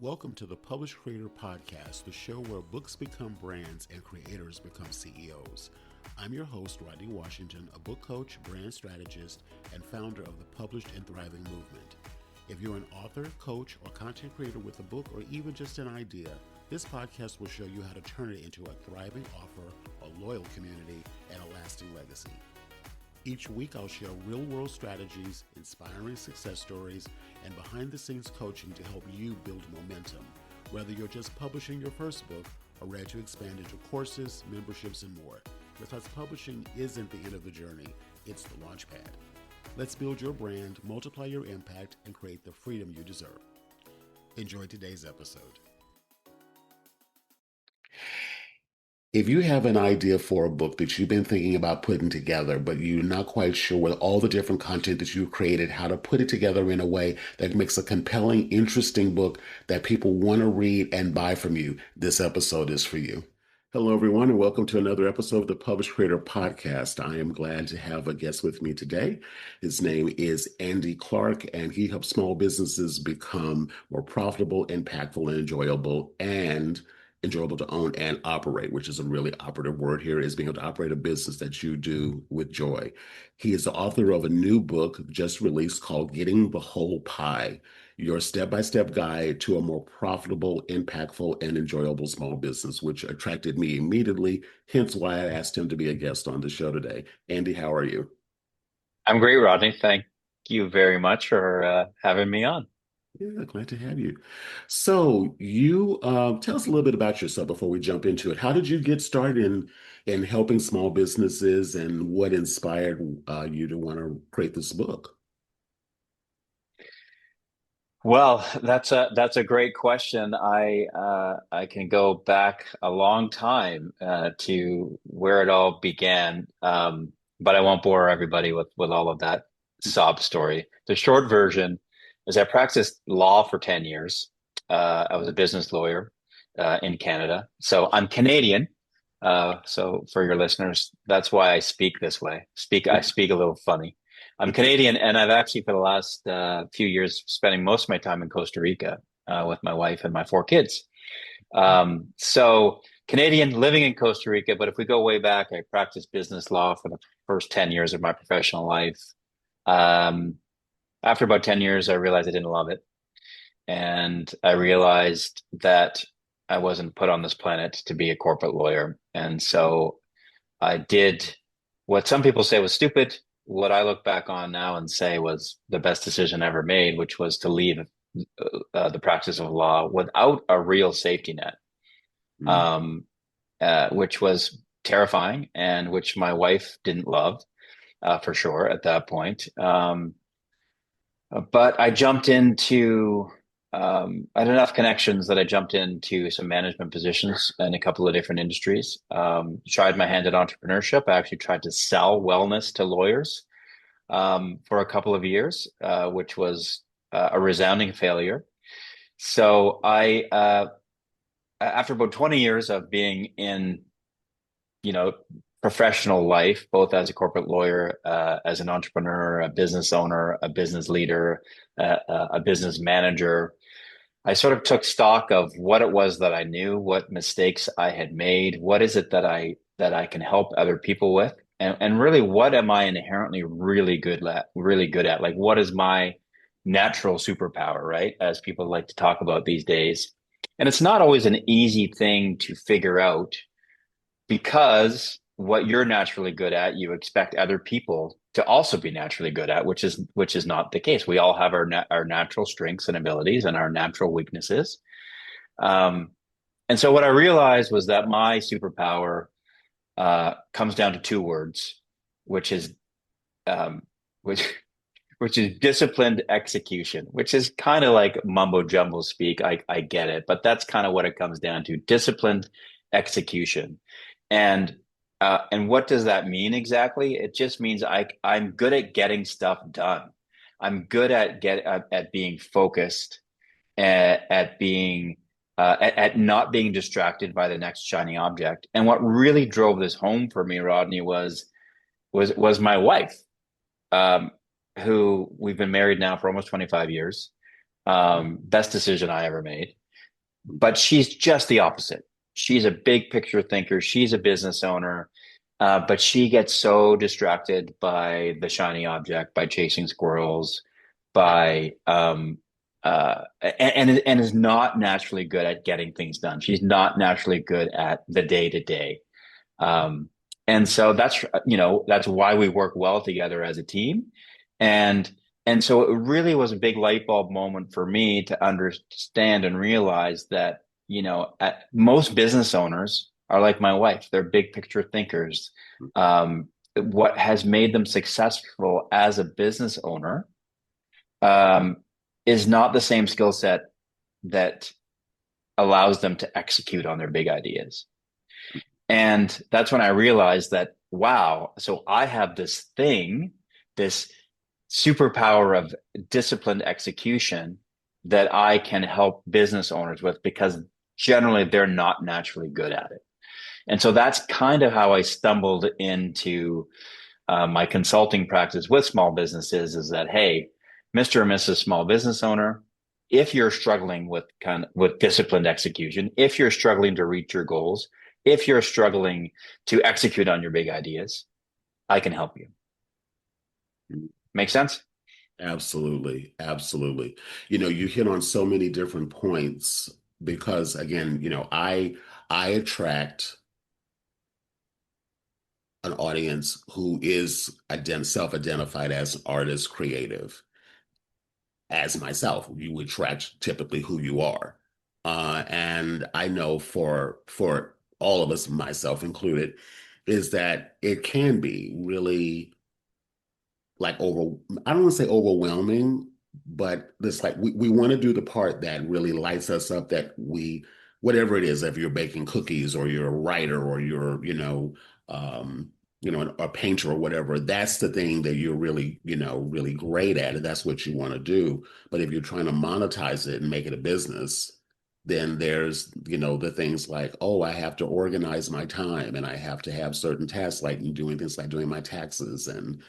Welcome to the Publish Creator Podcast, the show where books become brands and creators become CEOs. I'm your host, Rodney Washington, a book coach, brand strategist, and founder of the Published and Thriving movement. If you're an author, coach, or content creator with a book, or even just an idea, this podcast will show you how to turn it into a thriving offer, a loyal community, and a lasting legacy. Each week, I'll share real-world strategies, inspiring success stories, and behind-the-scenes coaching to help you build momentum, whether you're just publishing your first book or ready to expand into courses, memberships, and more. Because publishing isn't the end of the journey, it's the launch pad. Let's build your brand, multiply your impact, and create the freedom you deserve. Enjoy today's episode. If you have an idea for a book that you've been thinking about putting together, but you're not quite sure with all the different content that you've created, how to put it together in a way that makes a compelling, interesting book that people want to read and buy from you, this episode is for you. Hello, everyone, and welcome to another episode of the Publish Creator Podcast. I am glad to have a guest with me today. His name is Andy Clark, and he helps small businesses become more profitable, impactful, and enjoyable to own and operate, which is a really operative word here, is being able to operate a business that you do with joy. He is the author of a new book just released called Getting the Whole Pie, your step-by-step guide to a more profitable, impactful, and enjoyable small business, which attracted me immediately, hence why I asked him to be a guest on the show today. Andy, how are you? I'm great, Rodney. Thank you very much for having me on. Yeah, glad to have you. So you tell us a little bit about yourself before we jump into it. How did you get started in helping small businesses, and what inspired you to want to create this book? Well, that's a great question. I can go back a long time to where it all began, but I won't bore everybody with all of that sob story. The short version is I practiced law for 10 years. I was a business lawyer in Canada, so I'm Canadian. So for your listeners, that's why I speak this way. I speak a little funny. I'm Canadian, and I've actually for the last few years spending most of my time in Costa Rica with my wife and my four kids. So Canadian living in Costa Rica, but if we go way back, I practiced business law for the first 10 years of my professional life. Um, After about 10 years, I realized I didn't love it. And I realized that I wasn't put on this planet to be a corporate lawyer. And so I did what some people say was stupid. What I look back on now and say was the best decision ever made, which was to leave the practice of law without a real safety net, Mm. um, which was terrifying and which my wife didn't love for sure at that point. But I jumped into, I had enough connections that I jumped into some management positions in a couple of different industries. Tried my hand at entrepreneurship. I actually tried to sell wellness to lawyers for a couple of years, which was a resounding failure. So after about 20 years of being in, you know, professional life, both as a corporate lawyer, as an entrepreneur, a business owner, a business leader, a business manager, I sort of took stock of what it was that I knew, what mistakes I had made, what is it that I can help other people with, and really what am I inherently really good at? Like what is my natural superpower, right? As people like to talk about these days. And it's not always an easy thing to figure out because what you're naturally good at, you expect other people to also be naturally good at, which is not the case. We all have our natural strengths and abilities and our natural weaknesses. Um, and so what I realized was that my superpower comes down to two words, which is um, which which is disciplined execution, which is kind of like mumbo jumbo speak. I get it, but that's kind of what it comes down to: disciplined execution. And and what does that mean exactly? It just means I'm good at getting stuff done. I'm good at being focused, at being at not being distracted by the next shiny object. And what really drove this home for me, Rodney, was my wife, um, who we've been married now for almost 25 years. Best decision I ever made. but she's just the opposite. She's a big picture thinker. She's a business owner, but she gets so distracted by the shiny object, by chasing squirrels, Right. by and is not naturally good at getting things done. She's not naturally good at the day to day. Um, and so that's why we work well together as a team. And and so it really was a big light bulb moment for me to understand and realize that, most business owners are like my wife. They're big picture thinkers. What has made them successful as a business owner, um, is not the same skill set that allows them to execute on their big ideas. And that's when I realized that, wow, so I have this thing, this superpower of disciplined execution that I can help business owners with, because generally they're not naturally good at it. And so that's kind of how I stumbled into my consulting practice with small businesses, is that, hey, Mr. or Mrs. Small Business Owner, if you're struggling with disciplined execution, if you're struggling to reach your goals, if you're struggling to execute on your big ideas, I can help you. Make sense? Absolutely. Absolutely. You hit on so many different points because again, I attract an audience who is self-identified as an artist, creative, as myself. You would track typically who you are. And I know for all of us, myself included, is that it can be really like I don't want to say overwhelming, but it's like we want to do the part that really lights us up, that whatever it is, if you're baking cookies or you're a writer or you're, um, a painter or whatever, that's the thing that you're really, really great at. And that's what you want to do. But if you're trying to monetize it and make it a business, then there's, the things like, oh, I have to organize my time and I have to have certain tasks, like doing things like doing my taxes and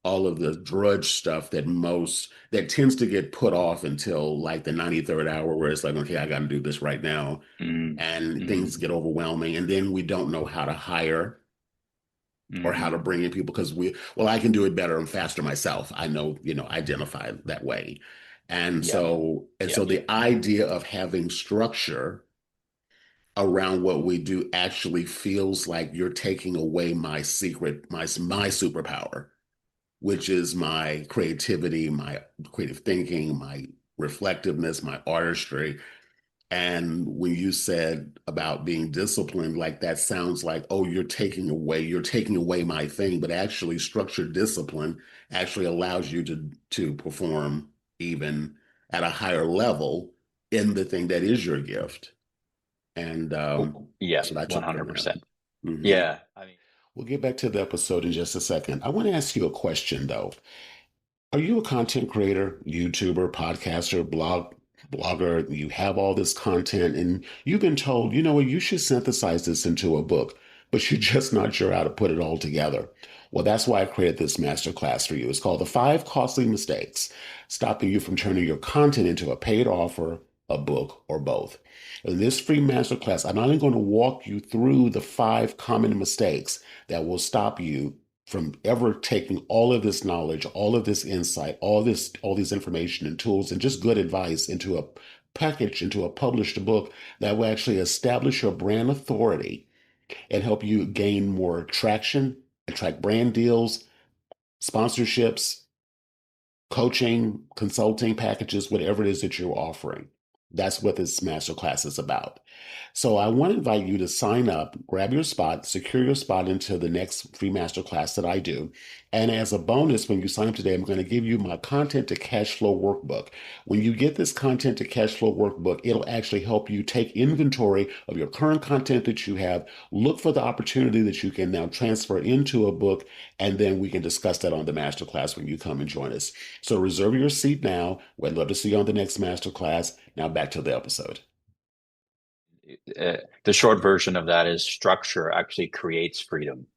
all of the drudge stuff that tends to get put off until like the 93rd hour, where it's like, okay, I got to do this right now. Mm, And things mm, get overwhelming. And then we don't know how to hire or how to mm. bring in people because I can do it better and faster myself. I know, identify that way. And Yep. so Yep. the idea of having structure around what we do actually feels like you're taking away my secret, my superpower, which is my creativity, my creative thinking, my reflectiveness, my artistry. And when you said about being disciplined, like that sounds like, oh, you're taking away my thing, but actually structured discipline actually allows you to perform even at a higher level in the thing that is your gift. And Yeah, that's what I took from that. 100%. Mhm. Yeah. I mean, We'll get back to the episode in just a second. I want to ask you a question though. Are you a content creator, YouTuber, podcaster, blogger? You have all this content and you've been told, you know what, you should synthesize this into a book, but you're just not sure how to put it all together. Well, that's why I created this masterclass for you. It's called The Five Costly Mistakes, Stopping You from Turning Your Content into a Paid Offer, a Book, or Both. In this free masterclass, I'm not only going to walk you through the five common mistakes that will stop you from ever taking all of this knowledge, all of this insight, all these information and tools and just good advice into a package, into a published book that will actually establish your brand authority and help you gain more traction, attract brand deals, sponsorships, coaching, consulting packages, whatever it is that you're offering. That's what this masterclass is about. So I want to invite you to sign up, grab your spot, secure your spot into the next free masterclass that I do. And as a bonus, when you sign up today, I'm going to give you my content to cash flow workbook. When you get this content to cash flow workbook, it'll actually help you take inventory of your current content that you have, look for the opportunity that you can now transfer into a book, and then we can discuss that on the masterclass when you come and join us. So reserve your seat now. We'd love to see you on the next masterclass. Now back to the episode. the short version of that is structure actually creates freedom.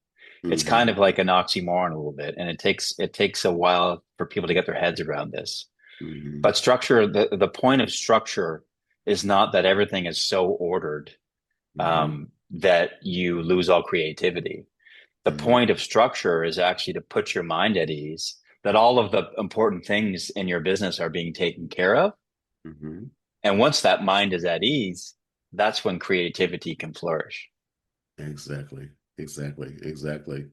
It's kind Hmm. of like an oxymoron a little bit, and it takes a while for people to get their heads around this. Hmm. But structure, the point of structure is not that everything is so ordered Mm-hmm. that you lose all creativity. The Mm-hmm. point of structure is actually to put your mind at ease, that all of the important things in your business are being taken care of. Mm-hmm. And once that mind is at ease, that's when creativity can flourish. Exactly. Exactly. Exactly.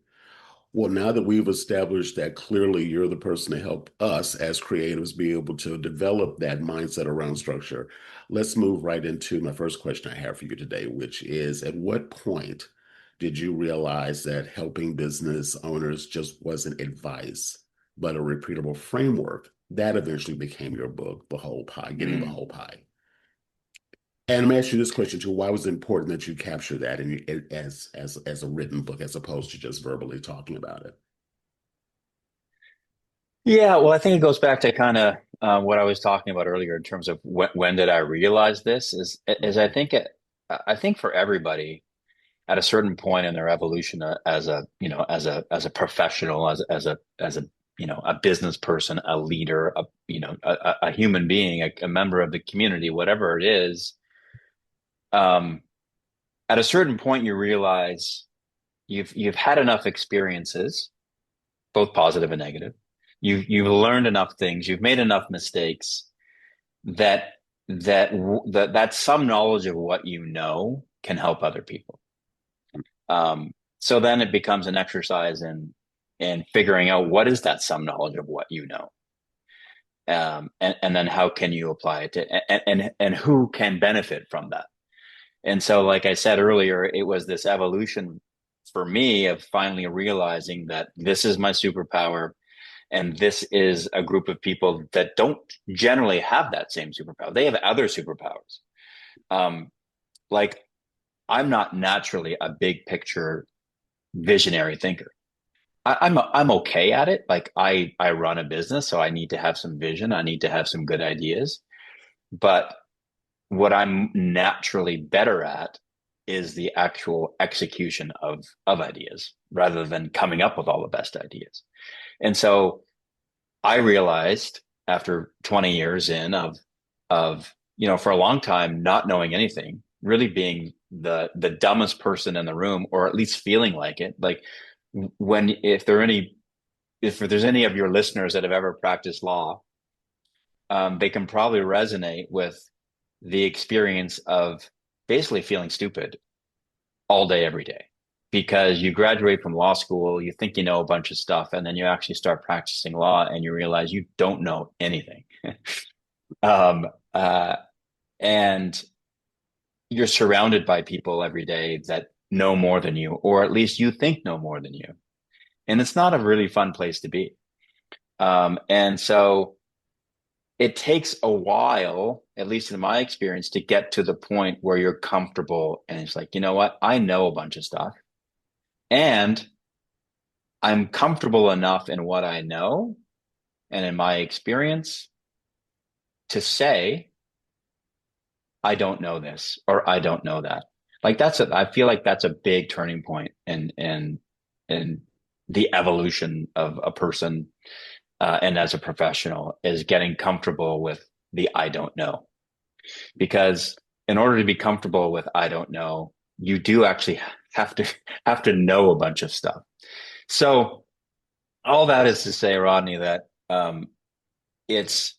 Well, now that we've established that clearly you're the person to help us as creatives be able to develop that mindset around structure, let's move right into my first question I have for you today, which is at what point did you realize that helping business owners just wasn't advice, but a repeatable framework that eventually became your book, The Whole Pie, Getting the Mm. Whole Pie? And let me ask you this question too: why was it important that you capture that as a written book as opposed to just verbally talking about it? Yeah, well, I think it goes back to kind of what I was talking about earlier in terms of when did I realize this is I Mhm. think I think for everybody at a certain point in their evolution as a as a professional as a a business person, a leader, a human being, a member of the community, whatever it is, um, at a certain point you realize you've had enough experiences, both positive and negative. You've learned enough things, you've made enough mistakes that that some knowledge of what you know can help other people. So then it becomes an exercise in figuring out what is that some knowledge of what you know, and then how can you apply it to and who can benefit from that. And so, like I said earlier, it was this evolution for me of finally realizing that this is my superpower. And this is a group of people that don't generally have that same superpower. They have other superpowers. Um, like I'm not naturally a big picture visionary thinker. I'm okay at it. Like I run a business, so I need to have some vision. I need to have some good ideas. But what I'm naturally better at is the actual execution of ideas rather than coming up with all the best ideas. And so I realized after 20 years in of for a long time not knowing anything, really being the dumbest person in the room, or at least feeling like it. Like when if there's any of your listeners that have ever practiced law, they can probably resonate with the experience of basically feeling stupid all day, every day. Because you graduate from law school, you think you know a bunch of stuff, and then you actually start practicing law and you realize you don't know anything. um, uh, and you're surrounded by people every day that know more than you, or at least you think know more than you. And it's not a really fun place to be. And so it takes a while, at least in my experience, to get to the point where you're comfortable and it's like, you know what? I know a bunch of stuff and I'm comfortable enough in what I know and in my experience to say, I don't know this or I don't know that. Like I feel like that's a big turning point in the evolution of a person and as a professional is getting comfortable with the I don't know. Because in order to be comfortable with I don't know, you do actually have to have to know a bunch of stuff. So all that is to say, Rodney, that it's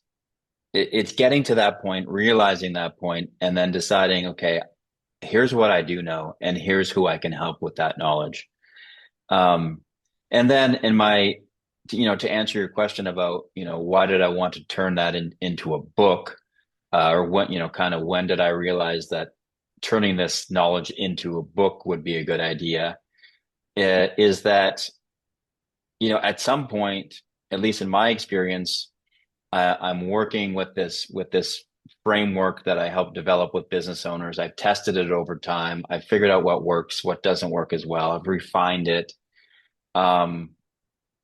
it's getting to that point, realizing that point, and then deciding, okay, here's what I do know, and here's who I can help with that knowledge. Um, and then in my, to answer your question about, why did I want to turn that into a book, or when, kind of when did I realize that turning this knowledge into a book would be a good idea? Is that, at some point, at least in my experience, I'm working with this framework that I help develop with business owners. I've tested it over time. I've figured out what works, what doesn't work as well. I've refined it, um,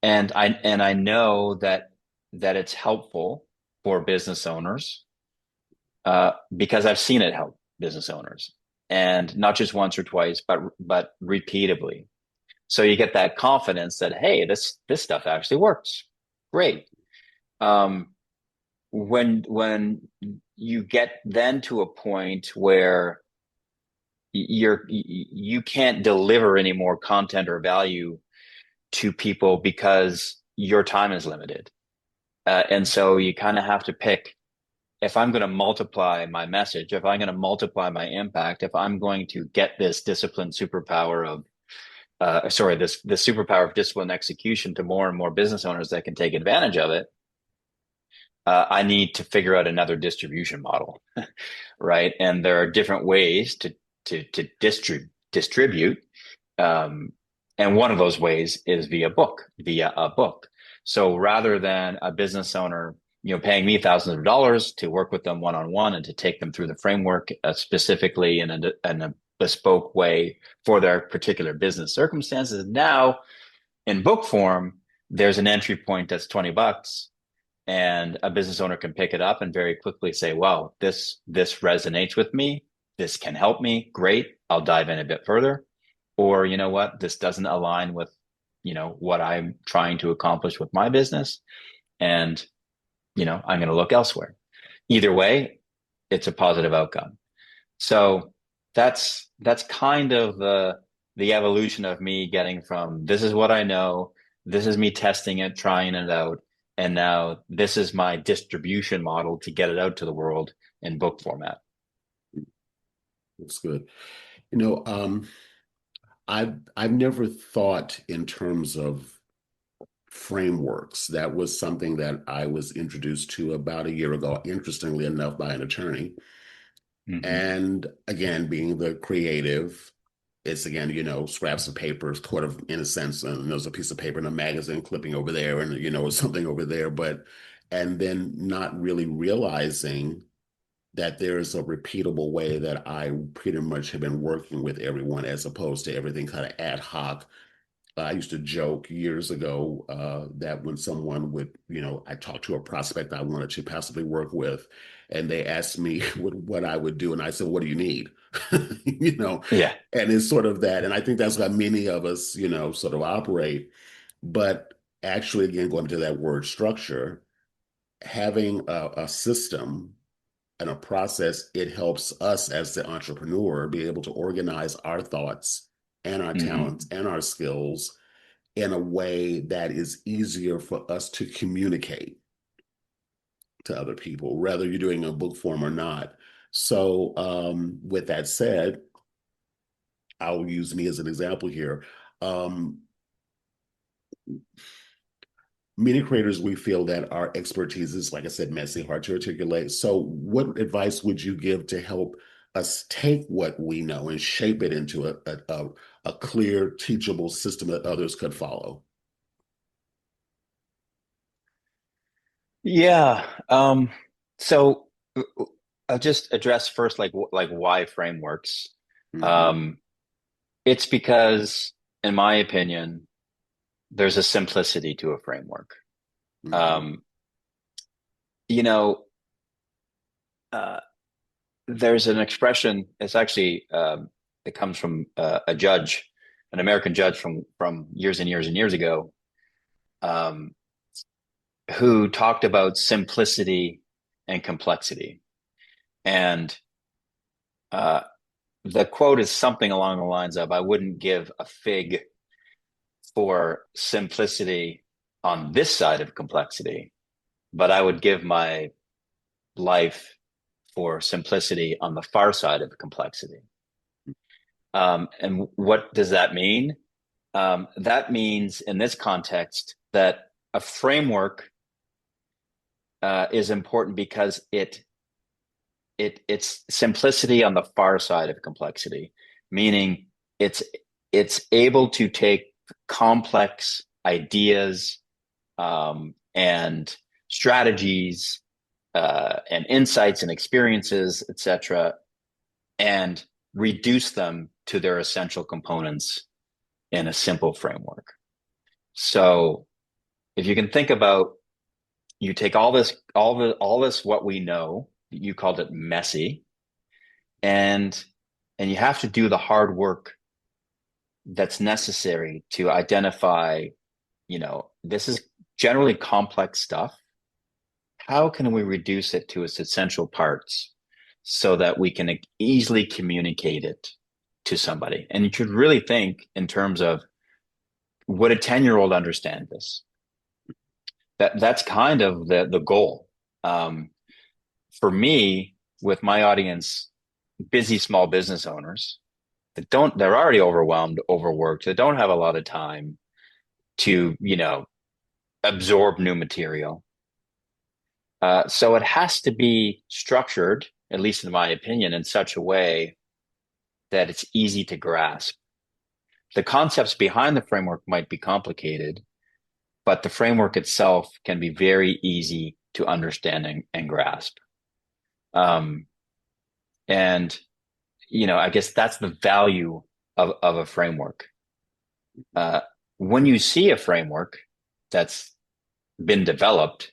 and I know that it's helpful for business owners because I've seen it help business owners, and not just once or twice, but repeatedly. So you get that confidence that hey, this stuff actually works. Great. Um, when you get then to a point where you can't deliver any more content or value to people because your time is limited. And so you kind of have to pick, if I'm going to multiply my message, if I'm going to multiply my impact, if I'm going to get this discipline superpower of, this superpower of discipline execution to more and more business owners that can take advantage of it, I need to figure out another distribution model, right? And there are different ways to distribute, and one of those ways is via a book. So rather than a business owner, paying me thousands of dollars to work with them one-on-one and to take them through the framework specifically in a bespoke way for their particular business circumstances, now in book form, there's an entry point that's $20, and a business owner can pick it up and very quickly say, wow, this resonates with me. This can help me. Great. I'll dive in a bit further. Or, you know what, this doesn't align with, what I'm trying to accomplish with my business. And, I'm going to look elsewhere. Either way, it's a positive outcome. So that's kind of the evolution of me getting from, this is what I know, this is me testing it, trying it out, and now this is my distribution model to get it out to the world in book format. That's good. I've never thought in terms of frameworks. That was something that I was introduced to about a year ago, interestingly enough, by an attorney. Mm-hmm. And again, being the creative, it's again, scraps of paper, sort of in a sense, and there's a piece of paper and a magazine clipping over there, and something over there, and then not really realizing that there's a repeatable way that I pretty much have been working with everyone, as opposed to everything kind of ad hoc. I used to joke years ago that when someone would, I talked to a prospect I wanted to possibly work with, and they asked me what I would do, and I said, "What do you need?" Yeah. And it's sort of that, and I think that's how many of us, sort of operate. But actually, again, going to that word structure, having a system and a process, it helps us as the entrepreneur be able to organize our thoughts and our Mm-hmm. talents and our skills in a way that is easier for us to communicate to other people, whether you're doing a book form or not. So, with that said, I'll use me as an example here. Um, Many creators, we feel that our expertise is, like I said, messy, hard to articulate. So, what advice would you give to help us take what we know and shape it into a clear, teachable system that others could follow? Yeah. So I'll just address first, like why frameworks. Hmm. Um, it's because, in my opinion, there's a simplicity to a framework. Hmm. Um, you know, uh, there's an expression. It's actually it comes from a judge, an American judge from years and years and years ago, um, who talked about simplicity and complexity. And uh, the quote is something along the lines of, "I wouldn't give a fig for simplicity on this side of complexity, but I would give my life for simplicity on the far side of complexity." And what does that mean? That means, in this context, that a framework is important because it's simplicity on the far side of complexity, meaning it's able to take complex ideas, and strategies, and insights and experiences, etc., and reduce them to their essential components in a simple framework. So if you can think about, you take all this what we know, you called it messy, and you have to do the hard work that's necessary to identify, this is generally complex stuff. how can we reduce it to its essential parts so that we can easily communicate it to somebody? And you should really think in terms of, would a 10-year-old understand this? That's kind of the goal. Um, for me, with my audience, busy small business owners they're already overwhelmed, overworked, they don't have a lot of time to, absorb new material. So it has to be structured, at least in my opinion, in such a way that it's easy to grasp. The concepts behind the framework might be complicated, but the framework itself can be very easy to understand and grasp. Um, and, I guess that's the value of a framework. Uh, when you see a framework that's been developed,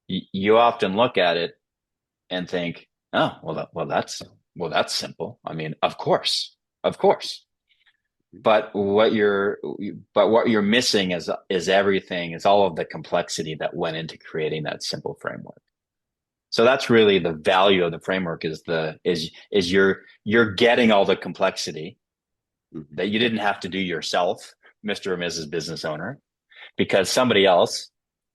you often look at it and think, oh, well, that's simple. I mean, of course. But what you're missing is everything, is all of the complexity that went into creating that simple framework. So that's really the value of the framework, is you're getting all the complexity that you didn't have to do yourself, Mr. or Mrs. Business Owner, because somebody else,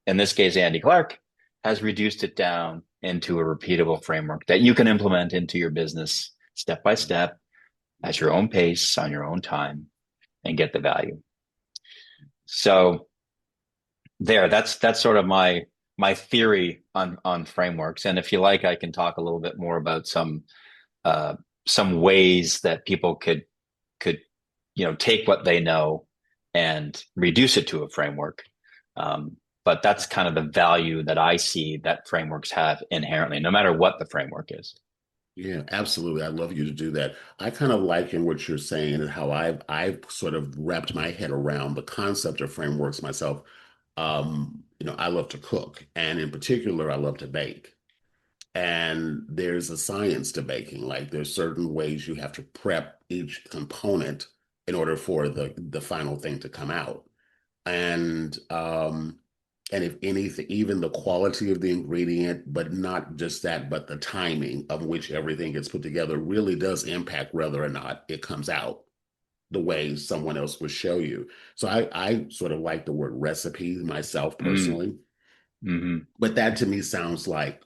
in this case, Andy Clark, has reduced it down into a repeatable framework that you can implement into your business step by step at your own pace, on your own time, and get the value. So that's sort of my theory on frameworks. And if you like, I can talk a little bit more about some ways that people could take what they know and reduce it to a framework. But that's kind of the value that I see that frameworks have inherently, no matter what the framework is. Yeah, absolutely. I'd love you to do that. I kind of liken what you're saying and how I've sort of wrapped my head around the concept of frameworks myself. I love to cook, and in particular, I love to bake. And there's a science to baking. Like there's certain ways you have to prep each component in order for the final thing to come out. And and if anything, even the quality of the ingredient, but not just that, but the timing of which everything gets put together really does impact whether or not it comes out the way someone else would show you. So I sort of like the word recipe myself Mm, personally, hmm. but that to me sounds like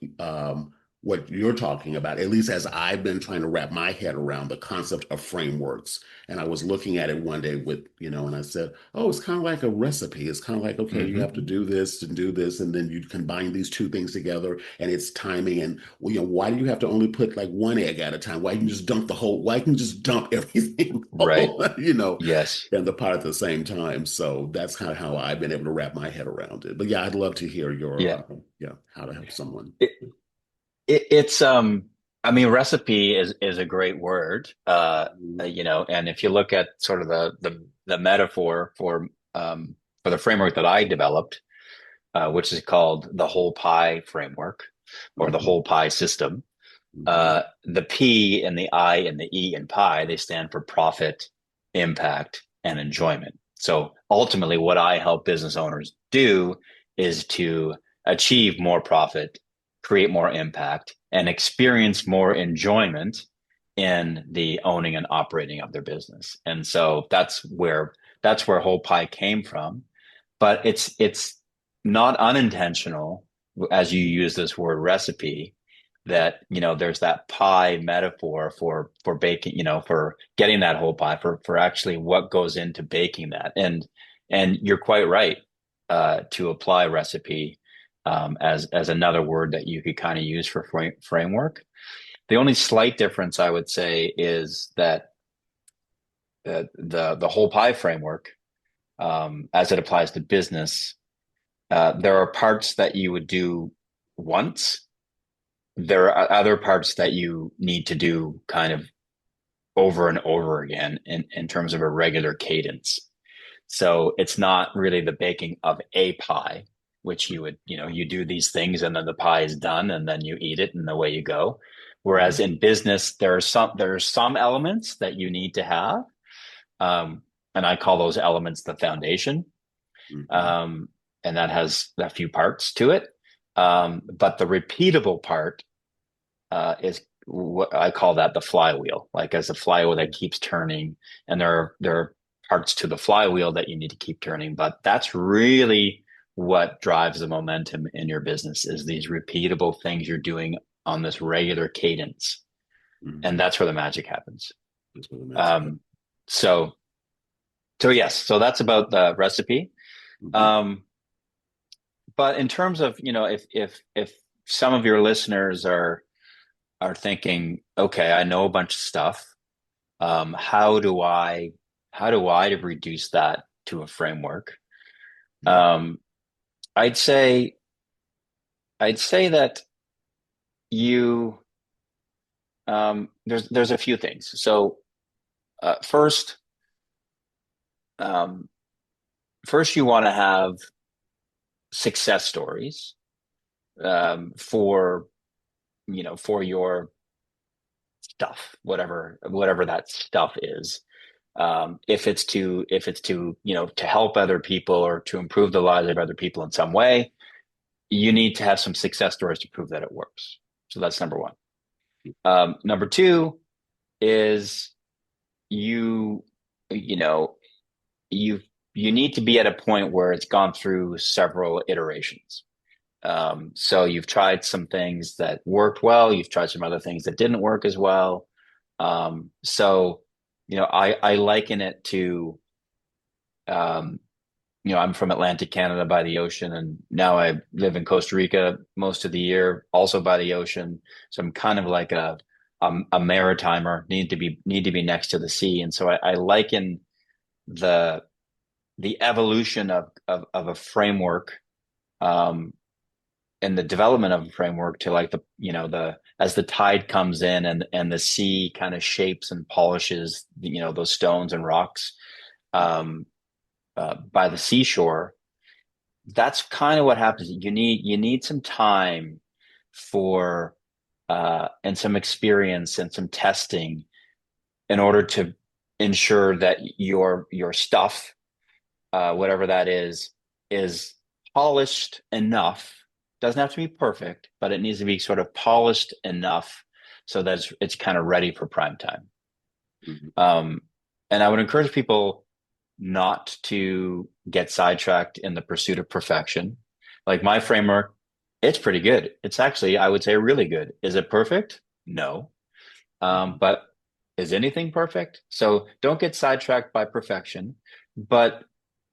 what you're talking about, at least as I've been trying to wrap my head around the concept of frameworks. And I was looking at it one day and I said, oh, it's kind of like a recipe. It's kind of like, okay, you have to Hmm. do this and do this, and then you combine these two things together, and it's timing. And well, why do you have to only put like one egg at a time? Why can you just dump everything Right. Yes. in the pot at the same time? So that's kind of how I've been able to wrap my head around it. But yeah, I'd love to hear your Yeah. how to help someone. It, it's I mean, recipe is a great word. And if you look at sort of the metaphor for the framework that I developed, which is called the whole pie framework or the Mhm, whole pie system. mhm, The P and the I and the E in pie, they stand for profit, impact, and enjoyment. So ultimately, what I help business owners do is to achieve more profit, create more impact, and experience more enjoyment in the owning and operating of their business. And so that's where whole pie came from. But it's not unintentional, as you use this word recipe, that there's that pie metaphor for baking, for getting that whole pie, for actually what goes into baking that. And you're quite right, to apply recipe, as another word that you could kind of use for framework. The only slight difference I would say is that the whole pie framework, as it applies to business, there are parts that you would do once. There are other parts that you need to do kind of over and over again in terms of a regular cadence. So it's not really the baking of a pie, which you do these things and then the pie is done and then you eat it and away you go. Whereas mhm, in business, there are some elements that you need to have. Um, and I call those elements the foundation. mhm, Um, and that has a few parts to it. But the repeatable part is what I call that the flywheel, like as a flywheel that keeps turning, and there are parts to the flywheel that you need to keep turning. But that's really what drives the momentum in your business is these repeatable things you're doing on this regular cadence, and Mm-hmm. that's where the magic happens. That's what the magic happens. Um, so so yes, so that's about the recipe. Mm-hmm. Um, but in terms of, if some of your listeners are thinking, okay, I know a bunch of stuff. Um, how do I how do I reduce that to a framework? Mm-hmm. Um, I'd say I'd say that you there's a few things. So first, um, first you want to have success stories for for your stuff, whatever that stuff is. If it's to to help other people or to improve the lives of other people in some way, you need to have some success stories to prove that it works. So that's number one. Number two is you you know you you need to be at a point where it's gone through several iterations. So you've tried some things that worked well, you've tried some other things that didn't work as well. So I liken it to um, I'm from Atlantic Canada by the ocean, and now I live in Costa Rica most of the year, also by the ocean. So I'm kind of like a maritimer, need to be next to the sea, and so I liken the evolution of a framework, um, and the development of a framework to like the as the tide comes in and the sea kind of shapes and polishes those stones and rocks um, by the seashore. That's kind of what happens. You need some time for and some experience and some testing in order to ensure that your stuff, whatever that is polished enough. Doesn't have to be perfect, but it needs to be sort of polished enough so that it's kind of ready for prime time. Mm-hmm. Um, and I would encourage people not to get sidetracked in the pursuit of perfection. Like my framework, it's pretty good. It's actually, I would say, really good. Is it perfect? No. Mm-hmm. But is anything perfect? So don't get sidetracked by perfection. But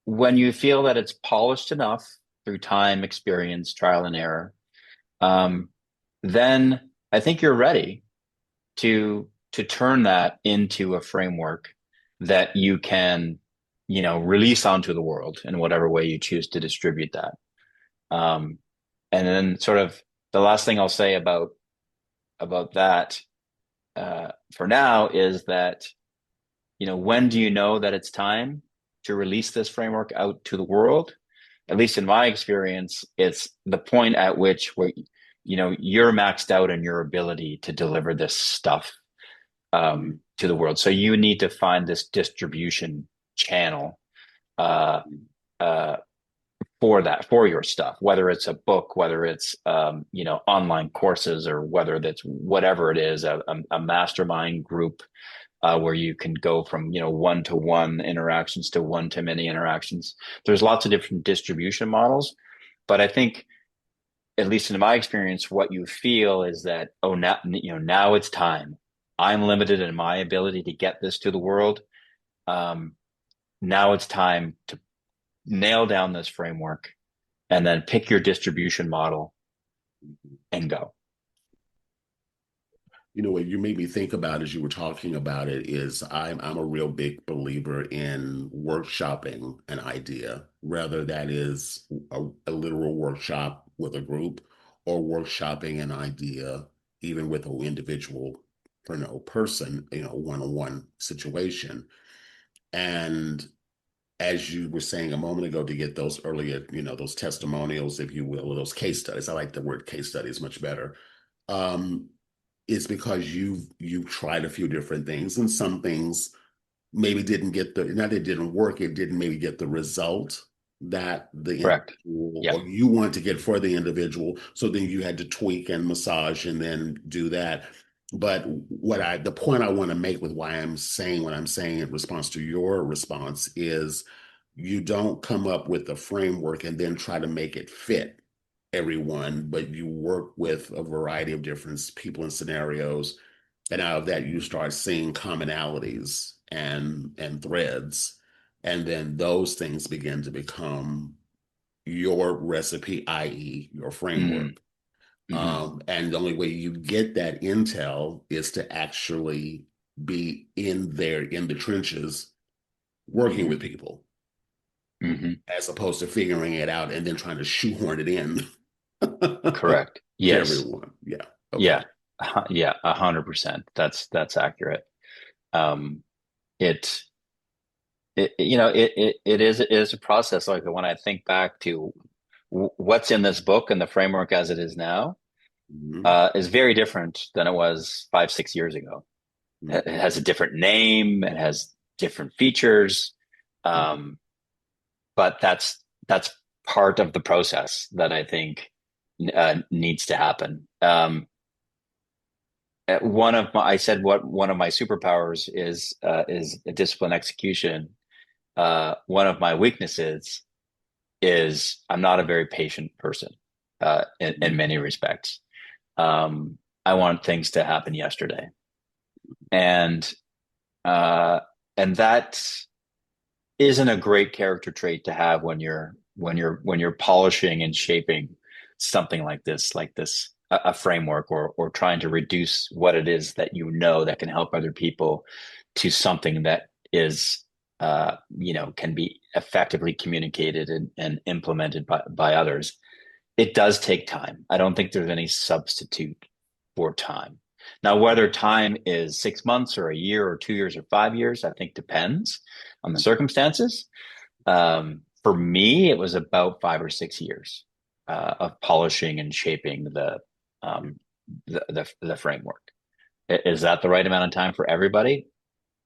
when you feel that it's polished enough through time, experience, trial and error, um, then I think you're ready to turn that into a framework that you can, release onto the world in whatever way you choose to distribute that. Um, and then sort of the last thing I'll say about that for now is that, when do you know that it's time to release this framework out to the world? At least in my experience, it's the point at which where you're maxed out in your ability to deliver this stuff to the world. So you need to find this distribution channel uh, uh, for your stuff, whether it's a book, whether it's online courses, or whether that's whatever it is, a mastermind group where you can go from one-to-one interactions to one-to-many interactions. There's lots of different distribution models, but I think, at least in my experience, what you feel is that, oh, now it's time. I'm limited in my ability to get this to the world. Um, Now it's time to nail down this framework and then pick your distribution model and go. You know what you made me think about as you were talking about it is I'm a real big believer in workshopping an idea, whether that is a literal workshop with a group or workshopping an idea even with an individual, person, one-on-one situation. And as you were saying a moment ago, to get those earlier, those testimonials, if you will, or those case studies. I like the word case studies much better. Um, it's because you've tried a few different things, and some things maybe didn't get the not it didn't work, it didn't maybe get the result that the Correct. individual Yeah. or you want to get for the individual. So then you had to tweak and massage and then do that. But the point I want to make with why I'm saying what I'm saying in response to your response is you don't come up with a framework and then try to make it fit everyone, but you work with a variety of different people and scenarios. And out of that, you start seeing commonalities and threads. And then those things begin to become your recipe, i.e., your Mm-hmm. framework. Mm-hmm. And the only way you get that intel is to actually be in there in the trenches working Mm-hmm. with people Mm-hmm. as opposed to figuring it out and then trying to shoehorn it in Correct. to Yes. everyone. Yeah. Okay. Yeah. Yeah. 100%. That's accurate. Um, it, it is a process. Like when I think back to what's in this book and the framework as it is now, Mhm. is very different than it was 5, 6 years ago. It Mhm. has a different name. It has different features. Mhm. Um, but that's part of the process that I think needs to happen. I said what one of my superpowers is discipline execution. One of my weaknesses is I'm not a very patient person in Mhm. many respects. I want things to happen yesterday, and uh, and that isn't a great character trait to have when you're polishing and shaping something like this a framework or trying to reduce what it is that that can help other people to something that is can be effectively communicated and implemented by others. It does take time. I don't think there's any substitute for time. Now, whether time is 6 months or a year or 2 years or 5 years, I think depends on the circumstances. For me, it was about 5 or 6 years of polishing and shaping um, the framework. Is that the right amount of time for everybody?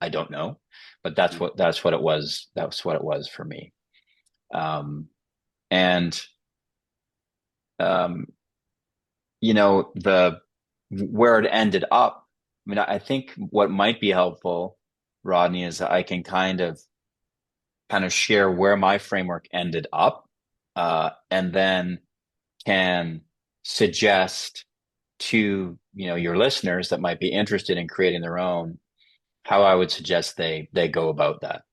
I don't know, but that's what it was. That's what it was for me. And um, the where it ended up. I mean, I think what might be helpful, Rodney, is I can kind of share where my framework ended up, and then can suggest to your listeners that might be interested in creating their own how I would suggest they go about that.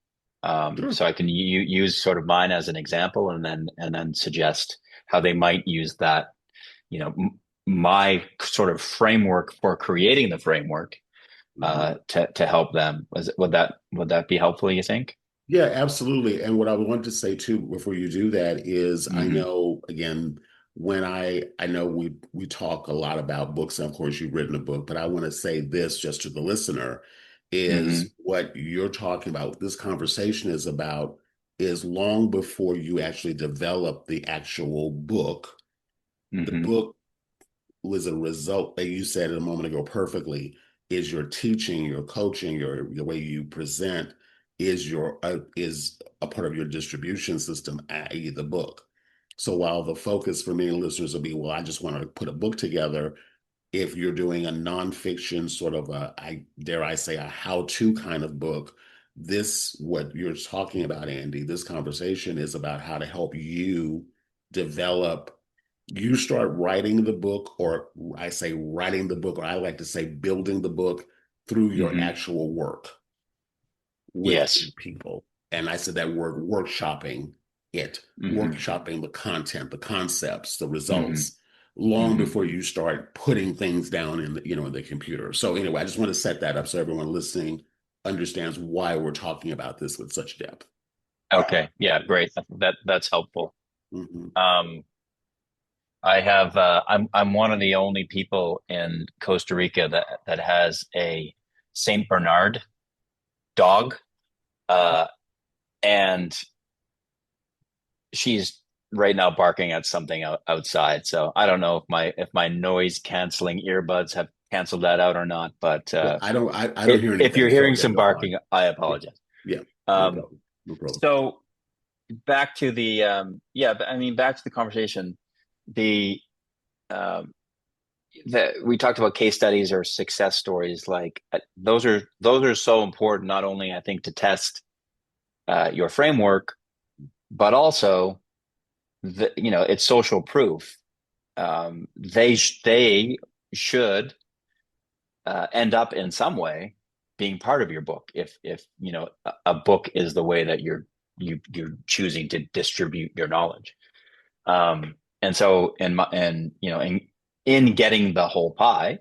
Sure. So I can use sort of mine as an example, and then suggest how they might use that. My sort of framework for creating the framework Mhm. to help them. Would that be helpful? You think? Yeah, absolutely. And what I want to say too before you do that is I Mm-hmm. know again when I know we talk a lot about books, and of course you've written a book, but I want to say this just to the listener Mm-hmm. is what you're talking about, what this conversation is about is long before you actually develop the actual book. The Mm-hmm. book was a result, like you said it a moment ago perfectly, is your teaching, your coaching, your way you present is a part of your distribution system, i.e. the book. So while the focus for many listeners will be, well, I just want to put a book together, if you're doing a nonfiction sort of I dare I say, a how-to kind of book, what you're talking about, Andy, this conversation is about how to help you develop. You start writing the book, or I say writing the book, or I like to say building the book through your Mm-hmm. actual work with Yes. people. And I said that word, Mm-hmm. workshopping the content, the concepts, the Mm-hmm. results, long Mm-hmm. before you start putting things down in in the computer. So anyway, I just want to set that up so everyone listening understands why we're talking about this with such depth. Okay. Yeah. Great. That's helpful. Mhm. Um, I'm one of the only people in Costa Rica that has a Saint Bernard dog, uh, and she's right now barking at something outside. So I don't know if my noise canceling earbuds have canceled that out or not. But Yeah, I don't if hear if you're anything. So hearing yeah, some that's fine. barking, I Yeah, apologize. yeah, no Um, problem. No problem. so back to the I mean, back to the conversation. The um, that we talked about case studies or success stories. Like those are so important. Not only I think to test your framework, but also it's social proof. They should end up in some way being part of your book. If a book is the way that you're choosing to distribute your knowledge. And so in getting the whole pie,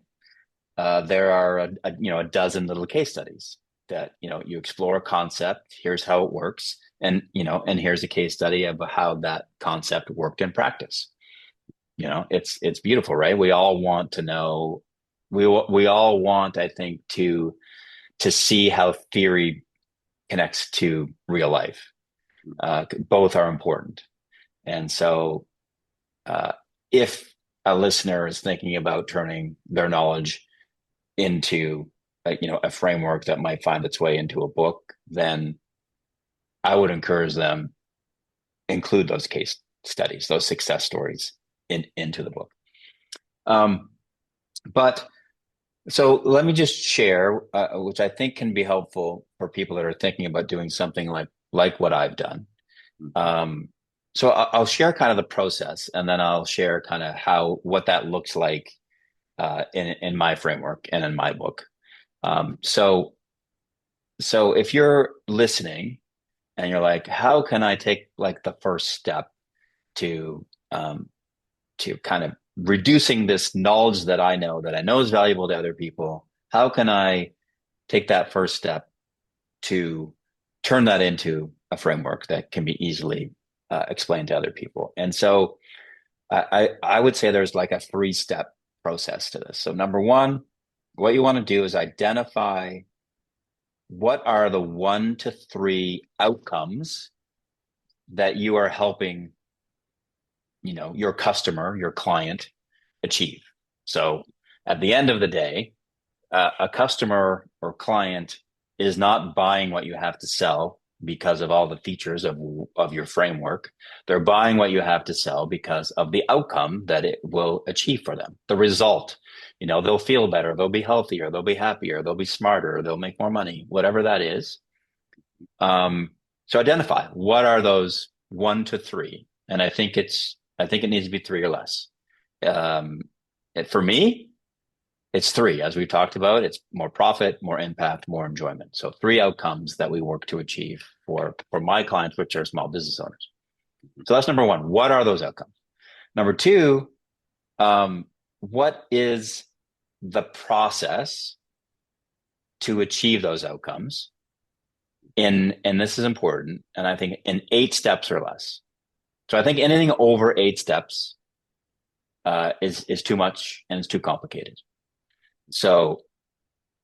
there are a dozen little case studies that you explore a concept. Here's how it works, and here's a case study of how that concept worked in practice. It's beautiful, right? We all want to know. We all want, I think, to see how theory connects to real life. Both are important, and so if a listener is thinking about turning their knowledge into a framework that might find its way into a book, then I would encourage them include those case studies, those success stories into the book. But so let me just share, which I think can be helpful for people that are thinking about doing something like what I've done. So I'll share kind of the process, and then I'll share kind of what that looks like in my framework and in my book. So if you're listening and you're like, how can I take like the first step to kind of reducing this knowledge that I know is valuable to other people? How can I take that first step to turn that into a framework that can be easily explained to other people? And so I would say there's like a 3-step process to this. So number one, what you want to do is identify what are the 1 to 3 outcomes that you are helping your customer, your client achieve. So at the end of the day, a customer or client is not buying what you have to sell because of all the features of your framework. They're buying what you have to sell because of the outcome that it will achieve for them, the result. They'll feel better, they'll be healthier, they'll be happier, they'll be smarter, they'll make more money, whatever that is. So identify what are those 1 to 3, and I think it needs to be 3 or less. For me, it's 3, as we've talked about. It's more profit, more impact, more enjoyment. So 3 outcomes that we work to achieve for my clients, which are small business owners. So that's number 1. What are those outcomes? Number 2, what is the process to achieve those outcomes? And this is important, and I think in 8 steps or less. So I think anything over 8 steps is too much and it's too complicated. So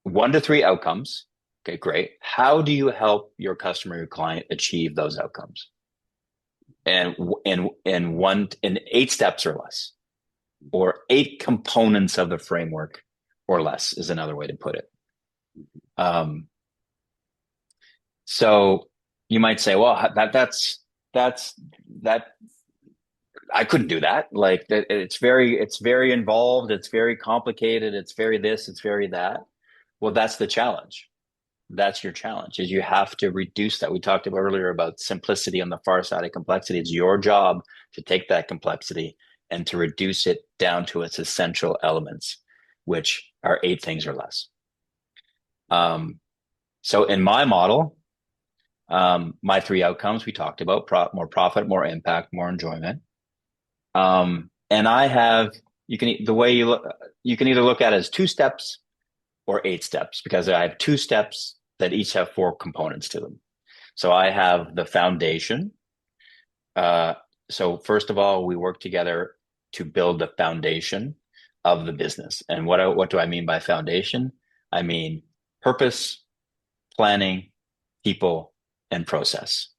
1 to 3 outcomes. Okay, great. How do you help your customer, your client achieve those outcomes? And in 8 steps or less, or 8 components of the framework or less is another way to put it. So you might say, well, that's I couldn't do that. Like that, it's very involved. It's very complicated. It's very this, it's very that. Well, that's the challenge. That's your challenge, is you have to reduce that. We talked about earlier about simplicity on the far side of complexity. It's your job to take that complexity and to reduce it down to its essential elements, which are 8 things or less. So in my model, my 3 outcomes we talked about: more profit, more impact, more enjoyment. And I have, you can either look at it as 2 steps or 8 steps, because I have 2 steps that each have 4 components to them. So I have the foundation. So first of all, we work together to build the foundation of the business. And what do I mean by foundation? I mean purpose, planning, people, and process,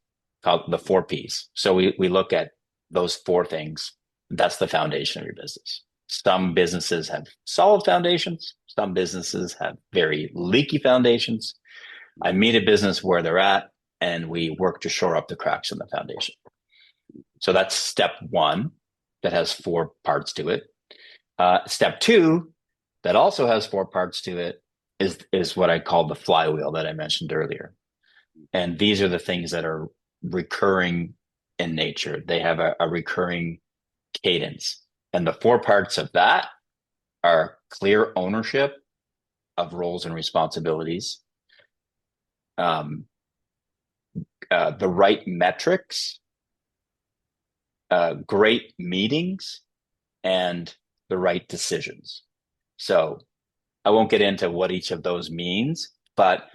called the 4 Ps. So we look at those 4 things. That's the foundation of your business. Some businesses have solid foundations. Some businesses have very leaky foundations. I meet a business where they're at. and we work to shore up the cracks in the foundation. So that's step one, that has 4 parts to it. Step two, that also has 4 parts to it, is what I call the flywheel that I mentioned earlier. And these are the things that are recurring in nature. They have a recurring cadence. And the 4 parts of that are clear ownership of roles and responsibilities, the right metrics, great meetings, and the right decisions. So I won't get into what each of those means, but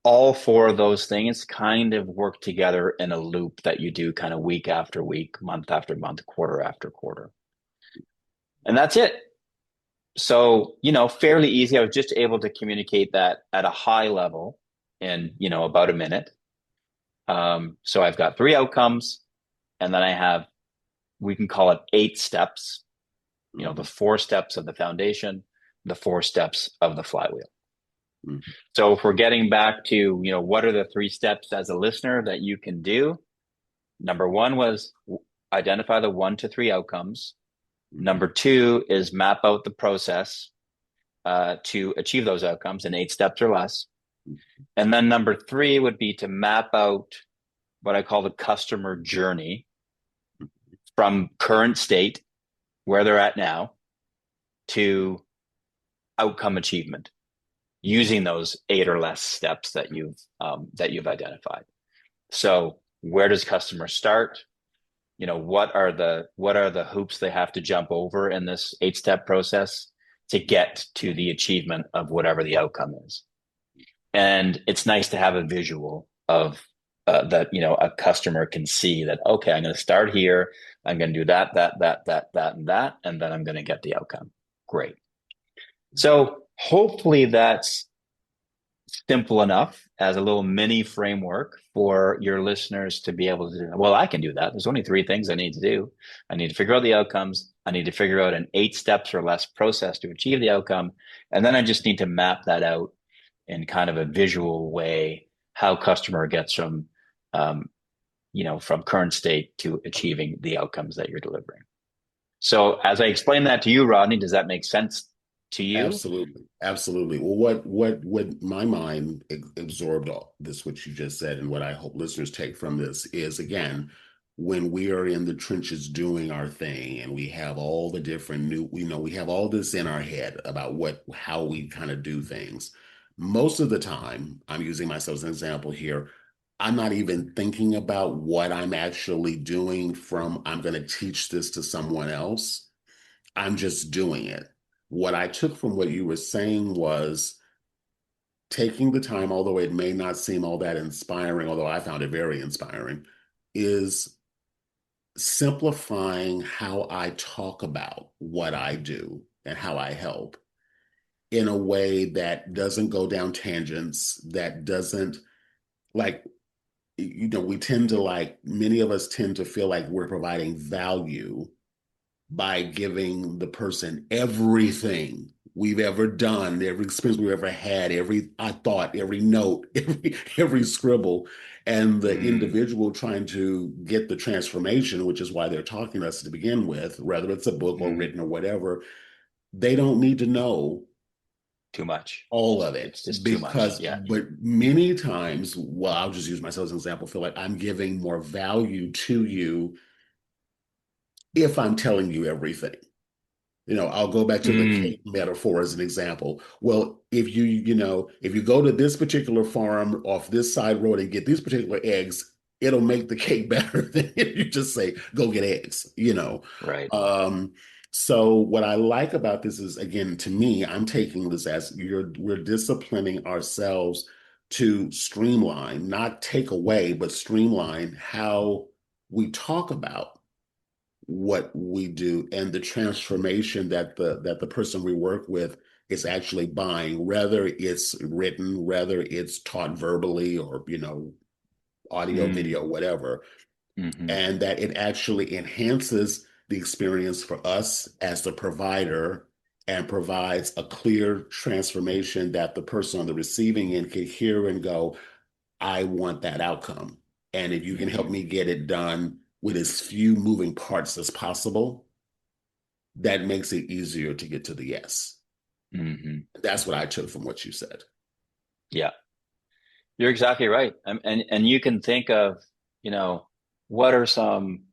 all 4 of those things kind of work together in a loop that you do kind of week after week, month after month, quarter after quarter. And that's it. So, fairly easy. I was just able to communicate that at a high level in, about a minute. So I've got 3 outcomes, and then I have, we can call it 8 steps, the 4 steps of the foundation, the 4 steps of the flywheel. Mm-hmm. So if we're getting back to, what are the 3 steps as a listener that you can do? Number 1 was identify the 1 to 3 outcomes. Number 2 is map out the process to achieve those outcomes in 8 steps or less. And then number 3 would be to map out what I call the customer journey from current state, where they're at now, to outcome achievement, using those 8 or less steps that you've identified. So where does customer start? What are the hoops they have to jump over in this 8-step process to get to the achievement of whatever the outcome is? And it's nice to have a visual of that, a customer can see that, okay, I'm going to start here. I'm going to do that, and that, and then I'm going to get the outcome. Great. So hopefully that's simple enough as a little mini framework for your listeners to be able to do. Well, I can do that. There's only 3 things I need to do. I need to figure out the outcomes. I need to figure out an 8 steps or less process to achieve the outcome. And then I just need to map that out in kind of a visual way, how customer gets from, from current state to achieving the outcomes that you're delivering. So as I explained that to you, Rodney, does that make sense to you? Absolutely. Well, what my mind absorbed all this, what you just said, and what I hope listeners take from this is, again, when we are in the trenches doing our thing and we have all the different we have all this in our head about how we kind of do things. Most of the time, I'm using myself as an example here, I'm not even thinking about what I'm actually doing from, I'm going to teach this to someone else. I'm just doing it. What I took from what you were saying was taking the time, although it may not seem all that inspiring, although I found it very inspiring, is simplifying how I talk about what I do and how I help in a way that doesn't go down tangents, that doesn't we tend to many of us tend to feel like we're providing value by giving the person everything we've ever done, every experience we've ever had, every thought, every note, every scribble, and the individual trying to get the transformation, which is why they're talking to us to begin with, whether it's a book or written or whatever. They don't need to know too much, all of it. It's just because, too much. Yeah. But many times, well, I'll just use myself as an example, feel like I'm giving more value to you if I'm telling you everything. I'll go back to the cake metaphor as an example. Well, if you go to this particular farm off this side road and get these particular eggs, it'll make the cake better than if you just say, go get eggs, Right. So what I like about this is, again, to me, I'm taking this as we're disciplining ourselves to streamline, not take away, but streamline how we talk about what we do and the transformation that the person we work with is actually buying, whether it's written, whether it's taught verbally or audio, video, whatever, and that it actually enhances the experience for us as the provider and provides a clear transformation that the person on the receiving end can hear and go, I want that outcome. And if you can help Hmm. me get it done with as few moving parts as possible, that makes it easier to get to the yes. Hmm. That's what I took from what you said. Yeah, you're exactly right. And you can think of, you know, what are some,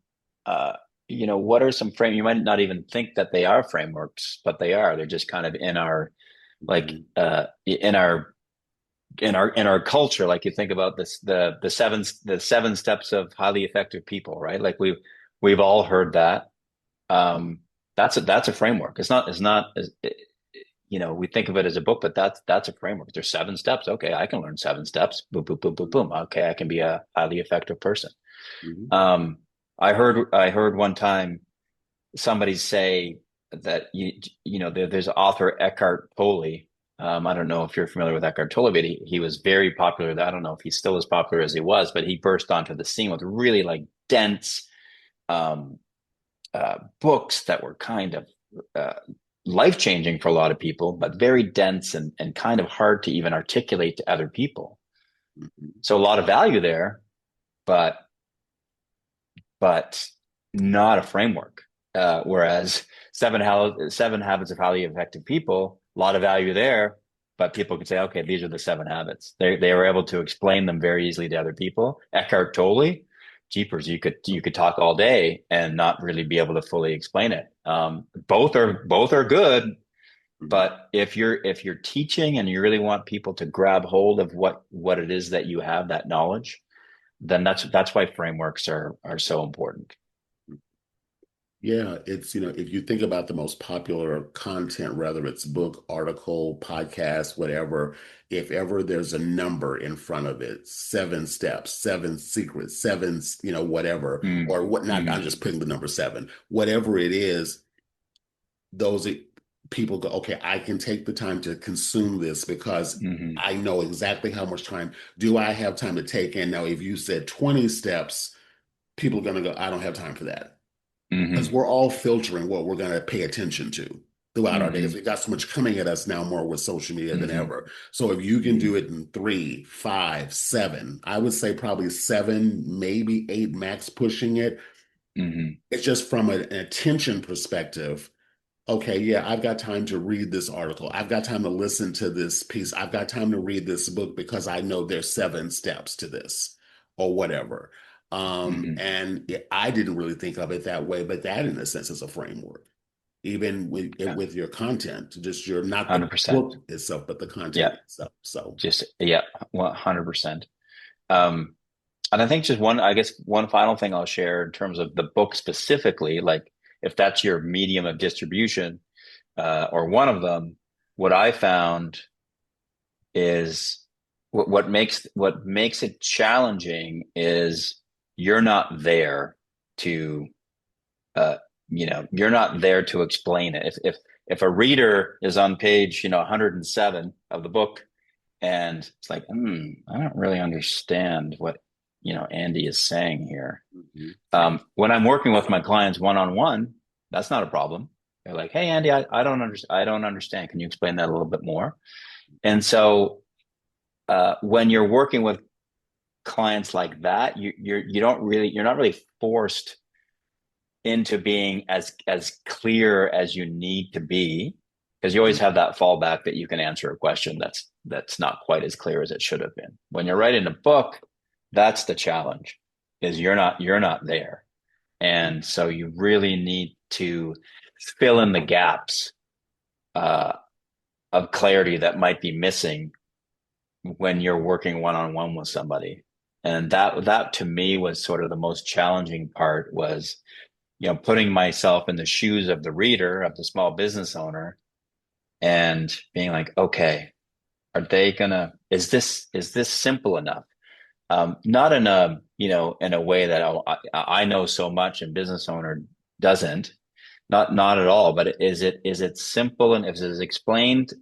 uh, what are some frame, you might not even think that they are frameworks, but they are. They're just kind of in our, like, Mhm. in our culture. Like, you think about this, the seven steps of highly effective people, right? Like, we've all heard that. Um, that's a framework. We think of it as a book, but that's a framework. There's seven steps. Okay, I can learn seven steps. Boom, boom, boom, boom, boom. Okay, I can be a highly effective person. Mhm. Um, I heard one time somebody say that there's author Eckhart Tolle. I don't know if you're familiar with Eckhart Tolle, but he was very popular. I don't know if he's still as popular as he was, but he burst onto the scene with really like dense um, books that were kind of uh, life changing for a lot of people, but very dense and kind of hard to even articulate to other people. Mhm. So a lot of value there, but but not a framework. Whereas seven habits of highly effective people, a lot of value there, but people could say, okay, these are the seven habits. They were able to explain them very easily to other people. Eckhart Tolle, jeepers, you could talk all day and not really be able to fully explain it. Both are good, Mhm. but if you're teaching and you really want people to grab hold of what it is that you have, that knowledge, then that's why frameworks are so important. Yeah, it's, if you think about the most popular content, whether it's book, article, podcast, whatever, if ever there's a number in front of it, 7 steps, 7 secrets, seven, whatever, Mm, or what not, I'm mm, just putting the number seven, whatever it is, those people go, okay, I can take the time to consume this because mm, I know exactly how much time do I have time to take in. Now, if you said 20 steps, people are going to go, I don't have time for that because mm, we're all filtering what we're going to pay attention to throughout our days. mm, We've got so much coming at us now more with social media than mm, ever. So if you can mm, do it in 3, 5, 7, I would say probably 7, maybe 8 max pushing it. mm, It's just from an attention perspective. Okay, yeah, I've got time to read this article. I've got time to listen to this piece. I've got time to read this book because I know there's 7 steps to this or whatever. mm. And I didn't really think of it that way, but that in a sense is a framework, even Yeah, with your content, just your not the 100%. book itself, but the content Yeah, itself. So, just yeah, 100%. Um, and I think just I guess one final thing I'll share in terms of the book specifically, like if that's your medium of distribution, or one of them, what I found is what makes it challenging is you're not there to uh, you're not there to explain it. If a reader is on page 107 of the book and it's like, I don't really understand what Andy is saying here. mhm. When I'm working with my clients one on one, that's not a problem. They're like, hey Andy, I don't understand. I don't understand. Can you explain that a little bit more? And so when you're working with clients like that, you're not really forced into being as clear as you need to be, because you always have that fallback that you can answer a question that's not quite as clear as it should have been. When you're writing a book, that's the challenge, is you're not there. And so you really need to fill in the gaps uh, of clarity that might be missing when you're working one on one with somebody. And that to me was sort of the most challenging part, was putting myself in the shoes of the reader, of the small business owner, and being like, okay, is this simple enough? Not in a way that, oh, I know so much and business owner doesn't, not at all. But is it simple, and if it is explained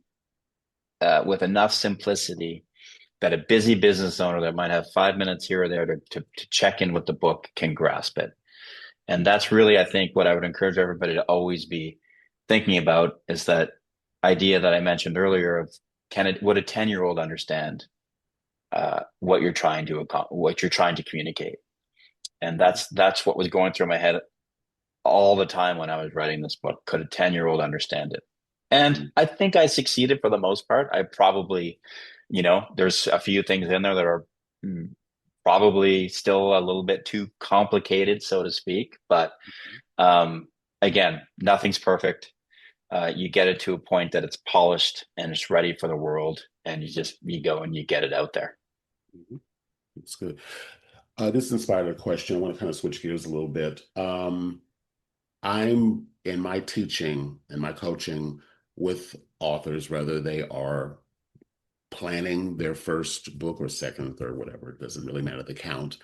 with enough simplicity that a busy business owner that might have 5 minutes here or there to check in with the book can grasp it. And that's really, I think, what I would encourage everybody to always be thinking about, is that idea that I mentioned earlier of, would a 10-year-old understand what you're trying to communicate. And that's what was going through my head all the time when I was writing this book. Could a 10-year-old understand it? And I think I succeeded for the most part. I probably, there's a few things in there that are probably still a little bit too complicated, so to speak. But um, again, nothing's perfect. You get it to a point that it's polished and it's ready for the world, and you go and you get it out there. That's good. This inspired a question. I want to kind of switch gears a little bit. I'm in my teaching and my coaching with authors, whether they are planning their first book or second, third, whatever, it doesn't really matter the count,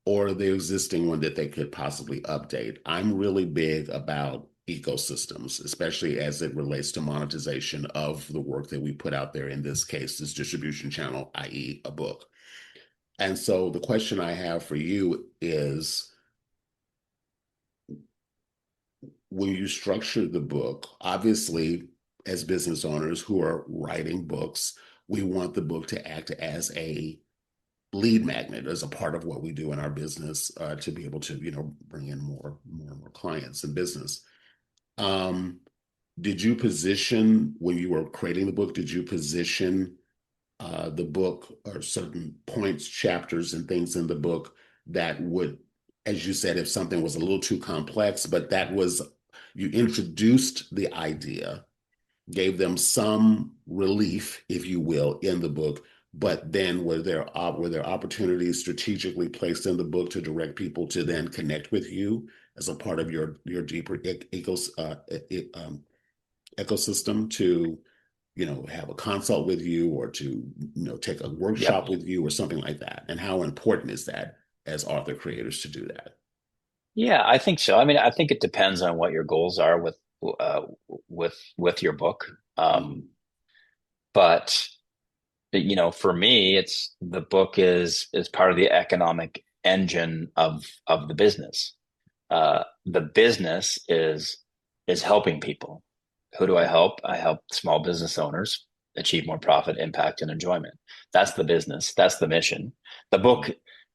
or the existing one that they could possibly update. I'm really big about ecosystems, especially as it relates to monetization of the work that we put out there, in this case, this distribution channel, i.e., a book. And so the question I have for you is, when you structure the book, obviously, as business owners who are writing books, we want the book to act as a lead magnet, as a part of what we do in our business, to be able to, bring in more and more clients and business. Did you position, when you were creating the book, did you position the book or certain points, chapters, and things in the book that would, as you said, if something was a little too complex, but you introduced the idea, gave them some relief, if you will, in the book, but then were there opportunities strategically placed in the book to direct people to then connect with you as a part of your deeper ecosystem, to have a consult with you, or to take a Yep. workshop with you or something like that? And how important is that as author creators to do that? Yeah, I think so. I mean, I think it depends on what your goals are uh, with your book. Mm-hmm. But for me, it's the book is part of the economic engine of the business. The business is helping people. Who do I help? I help small business owners achieve more profit, impact, and enjoyment. That's the business. That's the mission. The book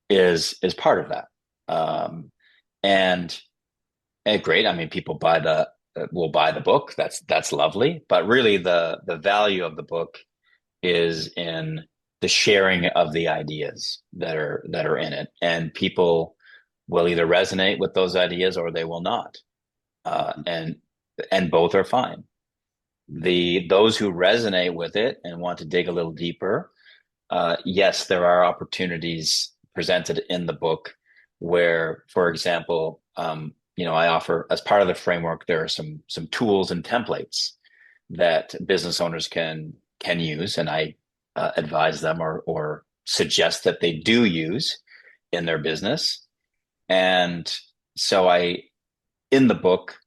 is part of that. And, and great. I mean, people will buy the book. That's lovely. But really, the value of the book is in the sharing of the ideas that are in it, and people will either resonate with those ideas or they will not, and both are fine. Those who resonate with it and want to dig a little deeper, yes, there are opportunities presented in the book where, for example, I offer, as part of the framework, there are some tools and templates that business owners can use, and I advise them or suggest that they do use in their business. And so in the book,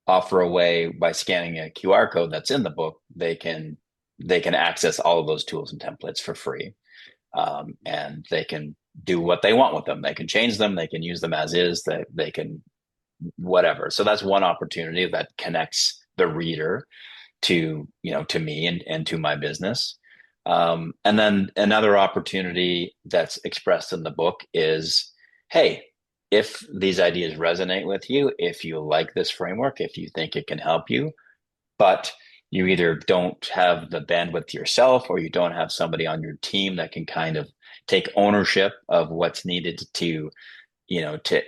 offer a way, by scanning a QR code that's in the book, they can access all of those tools and templates for free, and they can do what they want with them. They can change them. They can use them as is. They can whatever. So that's one opportunity that connects the reader to me and to my business. And then another opportunity that's expressed in the book is, hey, if these ideas resonate with you, if you like this framework, if you think it can help you, but you either don't have the bandwidth yourself, or you don't have somebody on your team that can kind of take ownership of what's needed to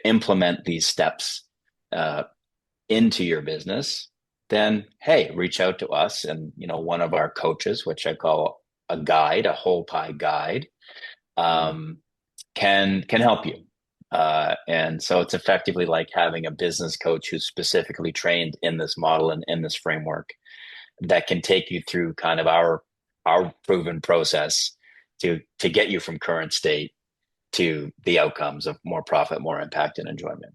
implement these steps into your business, then hey, reach out to us, and one of our coaches, which I call a whole pie guide, can help you. And so it's effectively like having a business coach who's specifically trained in this model and in this framework, that can take you through kind of our proven process to get you from current state to the outcomes of more profit, more impact, and enjoyment.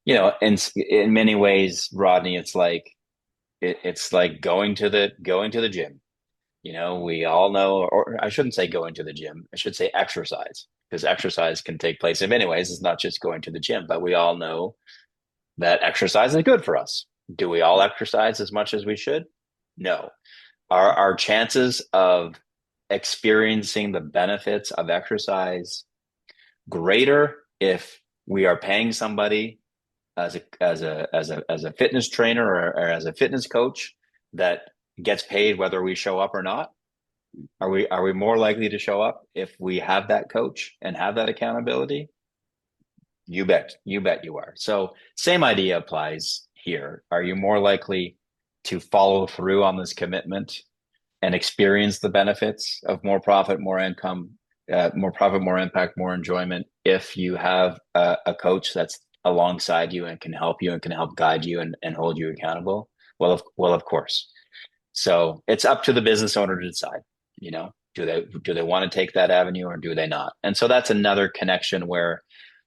In many ways, Rodney, it's like going to the gym. We all know, or I shouldn't say going to the gym, I should say exercise, because exercise can take place in many ways. It's not just going to the gym, but we all know that exercise is good for us. Do we all exercise as much as we should? No. Our chances of experiencing the benefits of exercise greater if we are paying somebody as a fitness trainer or as a fitness coach that gets paid whether we show up or not? Are we more likely to show up if we have that coach and have that accountability? You bet. You bet you are. So same idea applies here. Are you more likely to follow through on this commitment and experience the benefits of more profit, more income, more profit, more impact, more enjoyment if you have a coach that's alongside you and can help you and can help guide you and hold you accountable? Well, of course. So it's up to the business owner to decide, do they want to take that avenue or do they not? And so that's another connection where,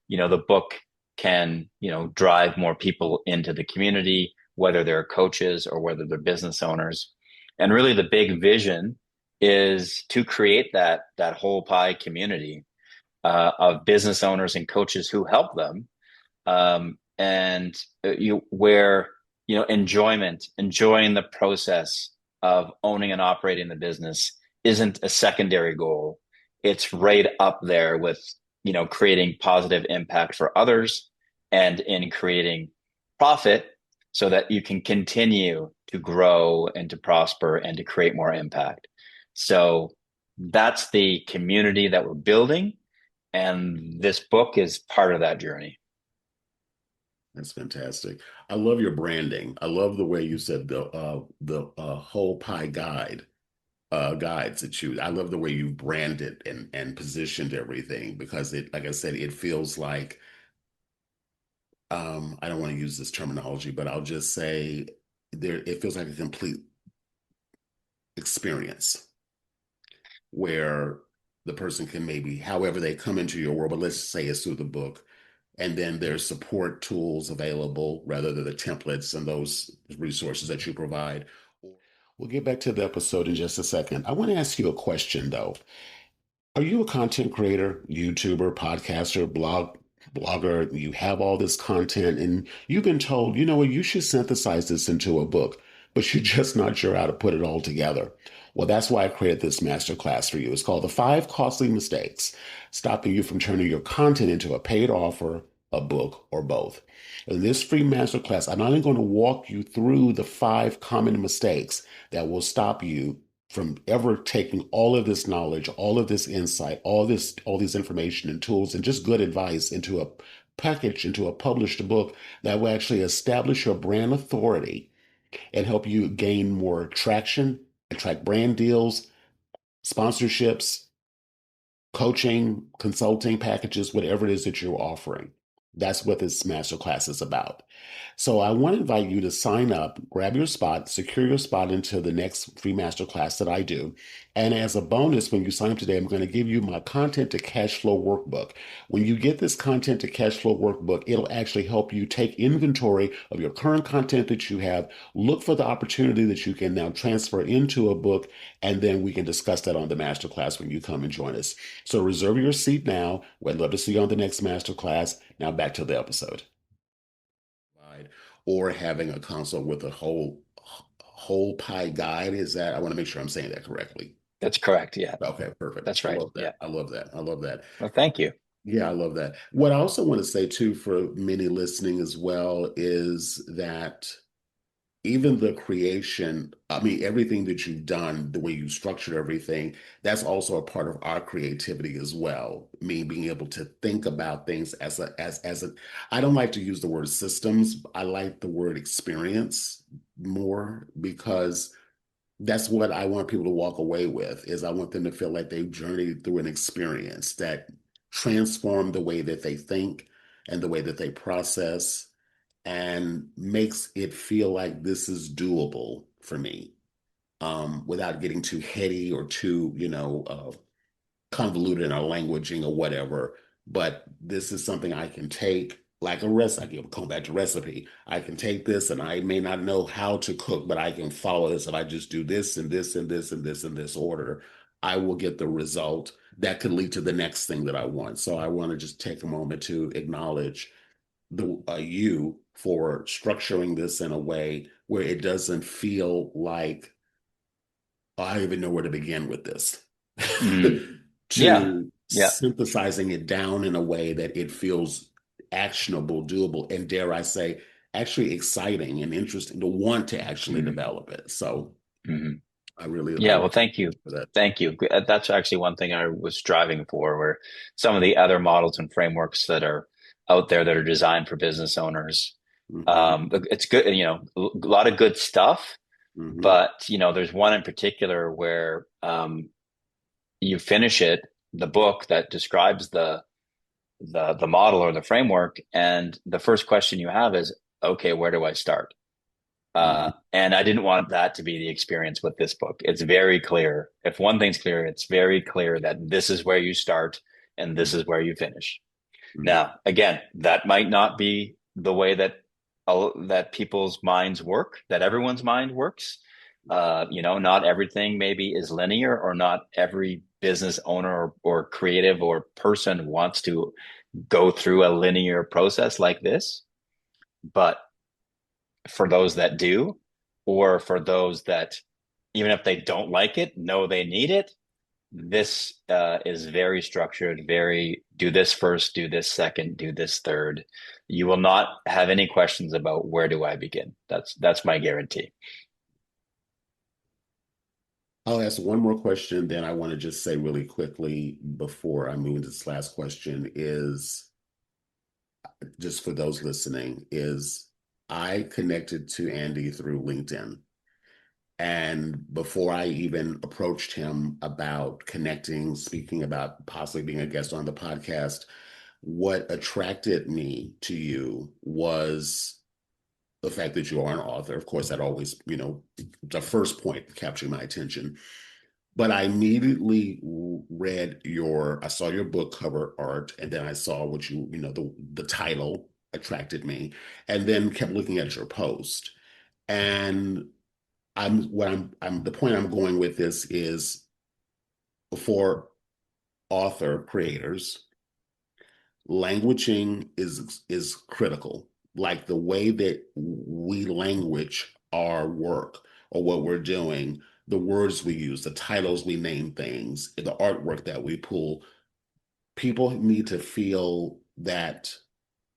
the book can, drive more people into the community, whether they're coaches or whether they're business owners. And really the big vision is to create that whole pie community of business owners and coaches who help them. And where, enjoying the process of owning and operating the business isn't a secondary goal. It's right up there with, creating positive impact for others and in creating profit so that you can continue to grow and to prosper and to create more impact. So that's the community that we're building. And this book is part of that journey. That's fantastic. I love your branding. I love the way you said the whole pie guides that you. I love the way you branded and positioned everything because it, like I said, it feels like I don't want to use this terminology, but I'll just say it feels like a complete experience where the person can maybe, however they come into your world, but let's say it's through the book, and then there's support tools available rather than the templates and those resources that you provide. We'll get back to the episode in just a second. I want to ask you a question though. Are you a content creator, YouTuber, podcaster, blogger? You have all this content and you've been told, you know what, you should synthesize this into a book, but you're just not sure how to put it all together. Well, that's why I created this masterclass for you. It's called The 5 Costly Mistakes Stopping You from Turning Your Content into a Paid Offer, a Book, or Both. In this free masterclass, I'm not only going to walk you through the 5 common mistakes that will stop you from ever taking all of this knowledge, all of this insight, all these information and tools and just good advice into a package, into a published book that will actually establish your brand authority and help you gain more traction, attract brand deals, sponsorships, coaching, consulting packages, whatever it is that you're offering. That's what this masterclass is about. So I want to invite you to sign up, grab your spot, secure your spot into the next free masterclass that I do. And as a bonus, when you sign up today, I'm going to give you my content to cash flow workbook. When you get this content to cash flow workbook, it'll actually help you take inventory of your current content that you have, look for the opportunity that you can now transfer into a book, and then we can discuss that on the masterclass when you come and join us. So reserve your seat now. We'd love to see you on the next masterclass. Now back to the episode. Or having a consult with a whole pie guide. Is that, I want to make sure I'm saying that correctly. That's correct. Yeah. Okay, perfect. That's right. I love that. Yeah. I love that. I love that. Well, thank you. Yeah, I love that. What I also want to say too, for many listening as well, is that even the creation, I mean, everything that you've done, the way you structured everything, that's also a part of our creativity as well. Me being able to think about things as I don't like to use the word systems. I like the word experience more because that's what I want people to walk away with, is I want them to feel like they've journeyed through an experience that transformed the way that they think and the way that they process and makes it feel like this is doable for me, without getting too heady or too, convoluted in our languaging or whatever. But this is something I can take like a recipe. I'm going back to recipe. I can take this and I may not know how to cook, but I can follow this. If I just do this and this and this and this and this order, I will get the result that could lead to the next thing that I want. So I want to just take a moment to acknowledge you for structuring this in a way where it doesn't feel like, oh, I don't even know where to begin with this. Mm. Yeah. to Yeah. synthesizing it down in a way that it feels actionable, doable, and dare I say, actually exciting and interesting to want to actually Mm. develop it. So Mhm. I Yeah, well, really thank you. for that. Thank you. That's actually one thing I was striving for, where some of the other models and frameworks that are out there that are designed for business owners, Hmm. it's good, a lot of good stuff, Hmm. but, there's one in particular where you finish it, the book that describes the model or the framework, and the first question you have is, okay, where do I start? Hmm. And I didn't want that to be the experience with this book. It's very clear. If one thing's clear, it's very clear that this is where you start and this is where you finish. Hmm. Now, again, that might not be the way that people's minds work, that everyone's mind works. Not everything maybe is linear, or not every business owner or creative or person wants to go through a linear process like this. But for those that do, or for those that, even if they don't like it, know they need it, this is very structured, very do this first, do this second, do this third. You will not have any questions about where do I begin. That's my guarantee. I'll ask one more question, then I want to just say really quickly before I move into this last question is just for those listening, is I connected to Andy through LinkedIn. And before I even approached him about connecting, speaking about possibly being a guest on the podcast, what attracted me to you was the fact that you are an author. Of course, that always, the first point capturing my attention. But I immediately I saw your book cover art, and then I saw what the title attracted me, and then kept looking at your post. And the point I'm going with this is for author creators, languaging is critical. Like the way that we language our work or what we're doing, the words we use, the titles we name things, the artwork that we pull, people need to feel that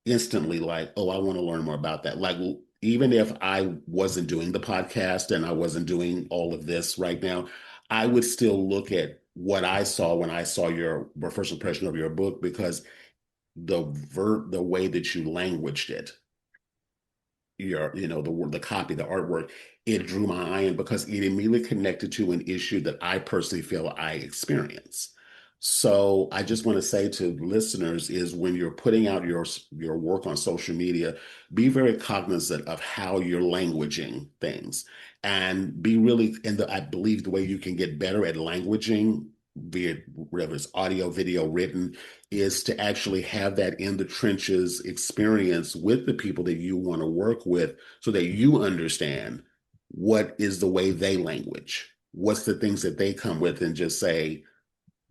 instantly, like, oh, I want to learn more about that. Like, even if I wasn't doing the podcast and I wasn't doing all of this right now, I would still look at what I saw when I saw your first impression of your book, because the way that you languaged it, the copy, the artwork, it drew my eye in because it immediately connected to an issue that I personally feel I experience. So I just want to say to listeners is when you're putting out your work on social media, be very cognizant of how you're languaging things, and be really, I believe the way you can get better at languaging, be it whether it's audio, video, written, is to actually have that in the trenches experience with the people that you want to work with so that you understand what is the way they language, what's the things that they come with, and just say,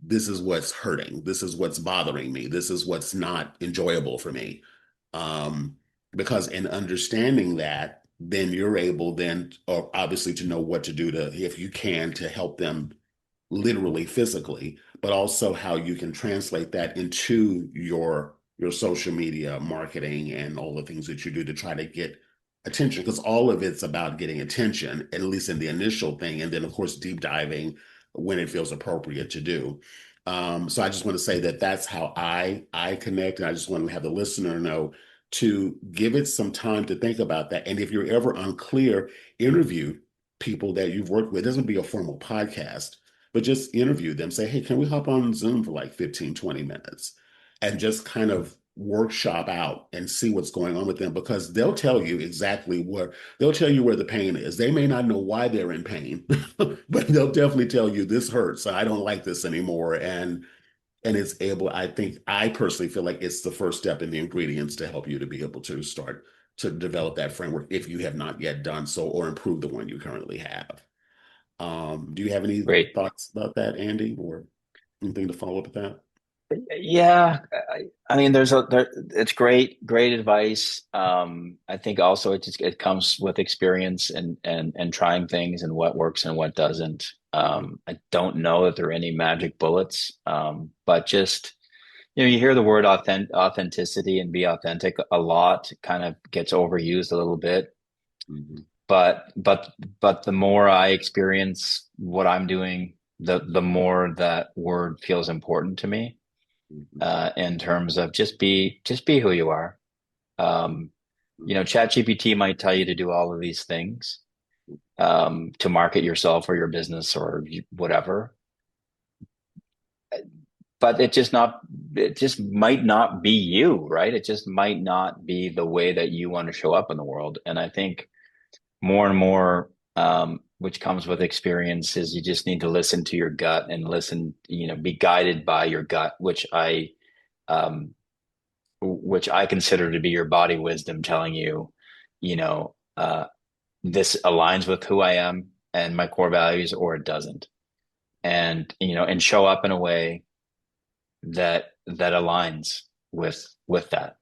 this is what's hurting, this is what's bothering me, this is what's not enjoyable for me. um, because in understanding that, then you're able then, or obviously, to know what to do to, if you can, to help them literally physically, but also how you can translate that into your social media marketing and all the things that you do to try to get attention, because all of it's about getting attention, at least in the initial thing, and then of course deep diving when it feels appropriate to do. So I just want to say that that's how I connect, and I just want to have the listener know to give it some time to think about that. And if you're ever unclear, interview people that you've worked with. It doesn't be a formal podcast, but just interview them. Say, hey, can we hop on Zoom for like 15, 20 minutes and just kind of workshop out and see what's going on with them? Because they'll tell you exactly they'll tell you where the pain is. They may not know why they're in pain, but they'll definitely tell you this hurts. I don't like this anymore. And it's able, I think, I personally feel like it's the first step in the ingredients to help you to be able to start to develop that framework if you have not yet done so, or improve the one you currently have. Do you have any Great. thoughts about that, Andy, or anything to follow up with that? Yeah, I mean, it's great advice. I think also it comes with experience and trying things and what works and what doesn't. I don't know that there are any magic bullets, but just you hear the word authenticity and be authentic a lot. It kind of gets overused a little bit, Mm-hmm. but the more I experience what I'm doing, the more that word feels important to me. Mm-hmm. In terms of just be who you are. Um, ChatGPT might tell you to do all of these things to market yourself or your business or whatever, but it just might not be you, right? It just might not be the way that you want to show up in the world. And I think more and more, which comes with experience, is you just need to listen to your gut and listen, be guided by your gut, um, which I consider to be your body wisdom telling you, you know, this aligns with who I am and my core values, or it doesn't. And show up in a way that aligns with that.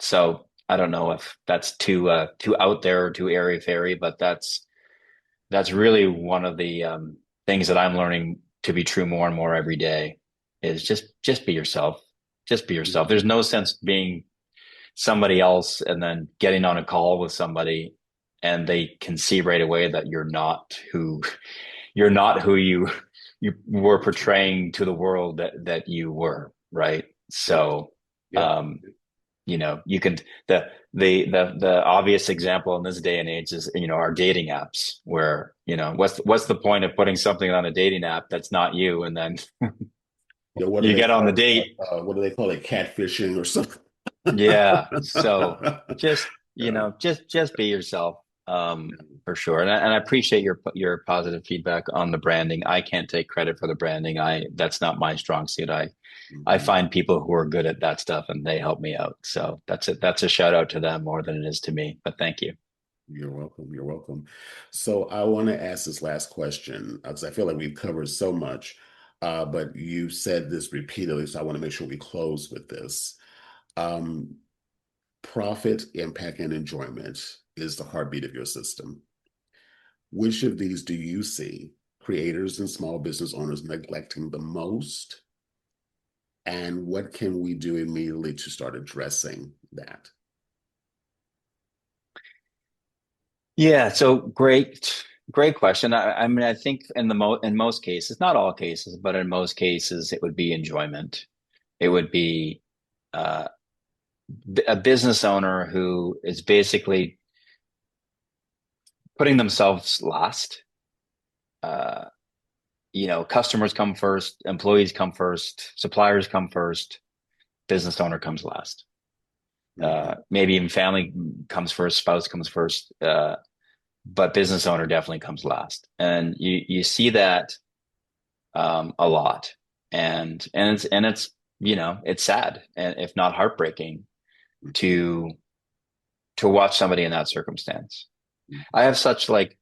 So I don't know if that's too out there or too airy fairy, but that's really one of the things that I'm learning to be true more and more every day is just be yourself. Just be yourself. There's no sense being somebody else and then getting on a call with somebody and they can see right away that you're not who you were portraying to the world that you were, right? Yep. So Yep. um you can the obvious example in this day and age is our dating apps where what's the point of putting something on a dating app that's not you, and then Yeah, what do you they get on the call date. what do they call it? Catfishing or something. Yeah. So just, Yeah. just be yourself, for sure. And I appreciate your positive feedback on the branding. I can't take credit for the branding. That's not my strong suit. I Mhm. find people who are good at that stuff and they help me out. So that's it. That's a shout out to them more than it is to me, but thank you. You're welcome. You're welcome. So I want to ask this last question because I feel like we've covered so much, but you said this repeatedly, so I want to make sure we close with this. Um, Profit, impact, and enjoyment is the heartbeat of your system. Which of these do you see creators and small business owners neglecting the most? And what can we do immediately to start addressing that? Yeah. So great question. I mean, I think in most cases, not all cases, but in most cases, it would be enjoyment. It would be, uh, a business owner who is basically putting themselves last. Uh, Customers come first, employees come first, suppliers come first, business owner comes last. Mhm. Maybe even family comes first, spouse comes first, but business owner definitely comes last. And you see that a lot, and it's it's sad and if not heartbreaking to watch somebody in that circumstance. I have such like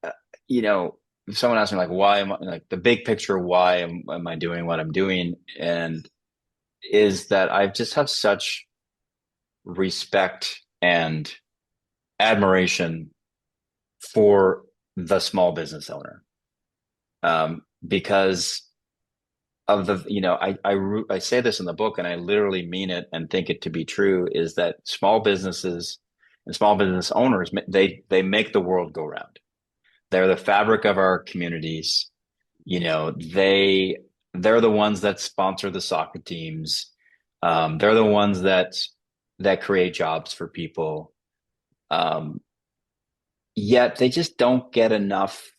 uh, you know, if someone asks me like, why am I like the big picture, why am I doing what I'm doing? And is that I just have such respect and admiration for the small business owner. Because of I say this in the book and I literally mean it and think it to be true is that small businesses and small business owners, they make the world go round. They're the fabric of our communities. They're the ones that sponsor the soccer teams. They're the ones that create jobs for people. Um, Yet they just don't get enough,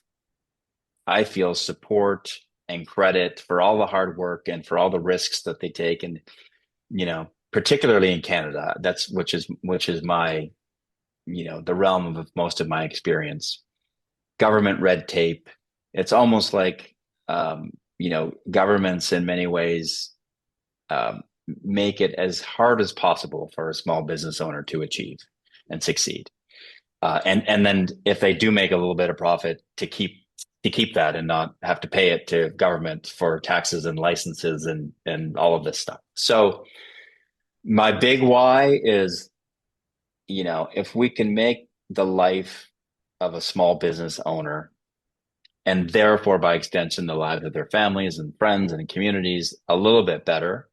I feel, support and credit for all the hard work and for all the risks that they take. And particularly in Canada, which is my the realm of most of my experience. Government red tape. It's almost like governments in many ways um, make it as hard as possible for a small business owner to achieve and succeed. And then if they do make a little bit of profit, to keep that and not have to pay it to government for taxes and licenses and all of this stuff. So my big why is, if we can make the life of a small business owner and therefore by extension the lives of their families and friends and communities a little bit better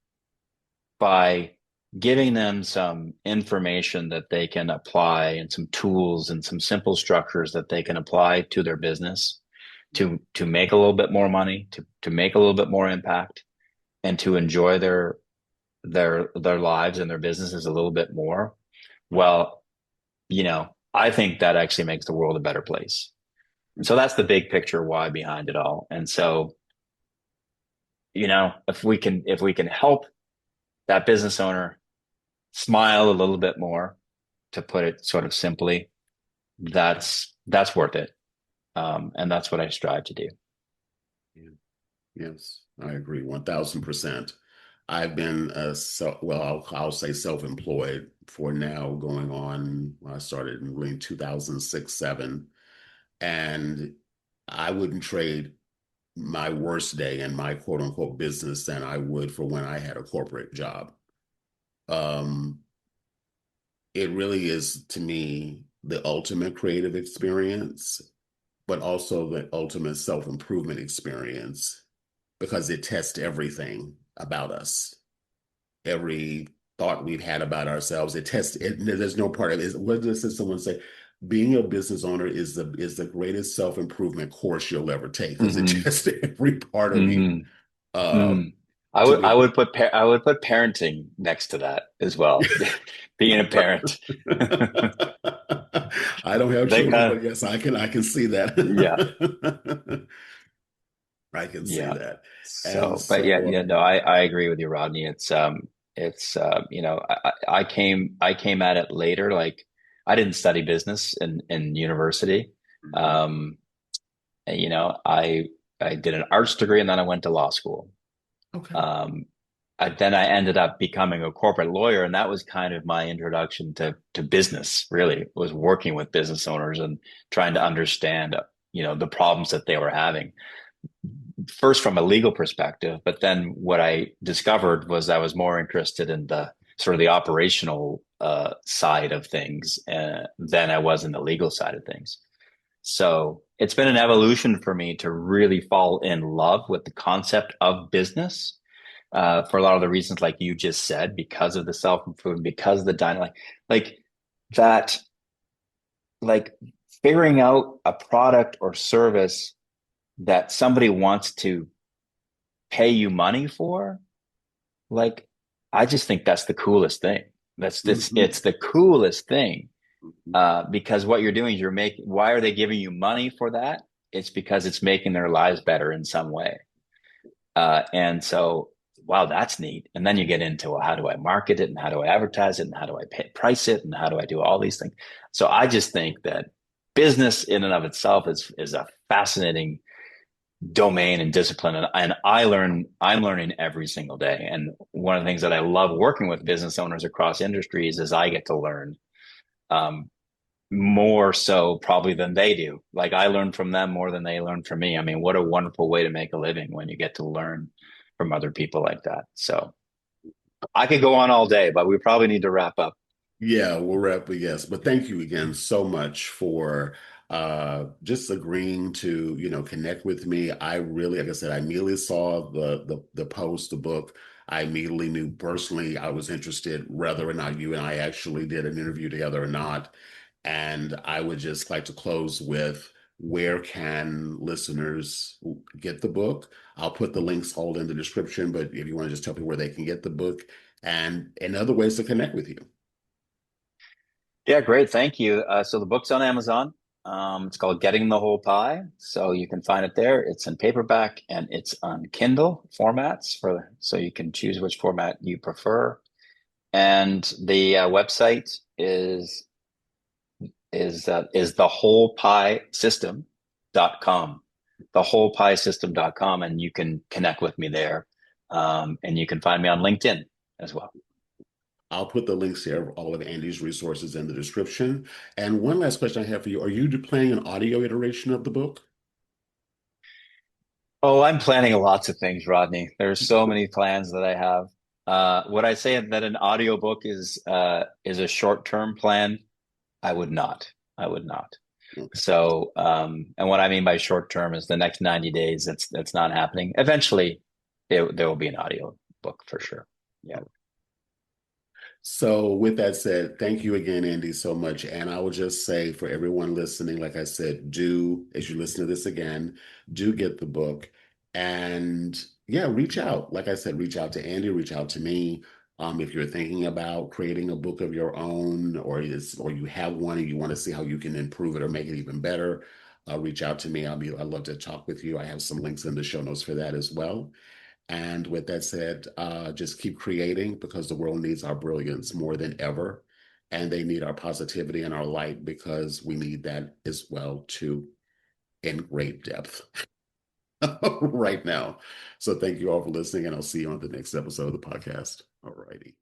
by giving them some information that they can apply and some tools and some simple structures that they can apply to their business to make a little bit more money, to make a little bit more impact, and to enjoy their lives and their businesses a little bit more. Well, I think that actually makes the world a better place. And so that's the big picture why behind it all. And so, if we can help that business owner smile a little bit more, to put it sort of simply, that's worth it. And that's what I strive to do. Yeah. Yes, I agree 1000%. I've been I'll say self-employed for now going on. I started in 2006, 7, and I wouldn't trade my worst day in my quote unquote business than I would for when I had a corporate job. Um, it really is to me the ultimate creative experience, but also the ultimate self-improvement experience because it tests everything about us. Every thought we've had about ourselves, it tests it. There's no part of it. What does someone say? Being a business owner is the greatest self-improvement course you'll ever take because it Mm-hmm. tests every part of you. Mm-hmm. Uh, Mm. I to would be I would put I would put parenting next to that as well. Being a parent. I don't have They children, kind but of, yes, I can see yeah, that. I can see yeah. that. And So, but yeah, so, yeah, no, I agree with you, Rodney. I came at it later. Like, I didn't study business in university. mhm. Um, and, I did an arts degree and then I went to law school. Okay. Um, then I ended up becoming a corporate lawyer, and that was kind of my introduction to business. Really, was working with business owners and trying to understand, the problems that they were having. First from a legal perspective, but then what I discovered was I was more interested in the sort of the operational side of things than I was in the legal side of things. So it's been an evolution for me to really fall in love with the concept of business, for a lot of the reasons like you just said, because of the self-improvement, because of the dynamic, like that, like figuring out a product or service that somebody wants to pay you money for, like, I just think that's the coolest thing. It's Mhm. the coolest thing. Mhm. Because what you're doing is why are they giving you money for that? It's because it's making their lives better in some way. And so, wow, that's neat. And then you get into, well, how do I market it and how do I advertise it and how do I price it and how do I do all these things? So I just think that business in and of itself is a fascinating domain and discipline. And I'm learning every single day. And one of the things that I love working with business owners across industries is I get to learn, um, more so probably than they do. Like, I learn from them more than they learn from me. I mean, what a wonderful way to make a living when you get to learn from other people like that. So I could go on all day, but we probably need to wrap up. Yeah, we'll wrap it, yes. But thank you again so much for just agreeing to, connect with me. I really, like I said, I immediately saw the post, the book. I immediately knew personally I was interested, whether or not you and I actually did an interview together or not. And I would just like to close with where can listeners get the book? I'll put the links all in the description, but if you want to just tell me where they can get the book and other ways to connect with you. Yeah, great. Thank you. So the book's on Amazon. It's called Getting the Whole Pie. So you can find it there. It's in paperback and it's on Kindle formats so you can choose which format you prefer. And the website is the whole pie system.com, the whole pie system.com, and you can connect with me there. And you can find me on LinkedIn as well. I'll put the links here, all of Andy's resources in the description. And one last question I have for you. Are you planning an audio iteration of the book? Oh, I'm planning lots of things, Rodney. There's so many plans that I have. Would I say that an audiobook is a short-term plan? I would not. I would not. So, and what I mean by short term is the next 90 days, it's not happening. Eventually, there will be an audio book for sure. Yeah. So, with that said, thank you again, Andy, so much. And I will just say for everyone listening, like I said, do, as you listen to this again, do get the book. And yeah, reach out. Like I said, reach out to Andy, reach out to me. If you're thinking about creating a book of your own, or you have one and you want to see how you can improve it or make it even better, reach out to me. I'd love to talk with you. I have some links in the show notes for that as well. And with that said, just keep creating because the world needs our brilliance more than ever. And they need our positivity and our light because we need that as well too in great depth right now. So thank you all for listening, and I'll see you on the next episode of the podcast. All righty.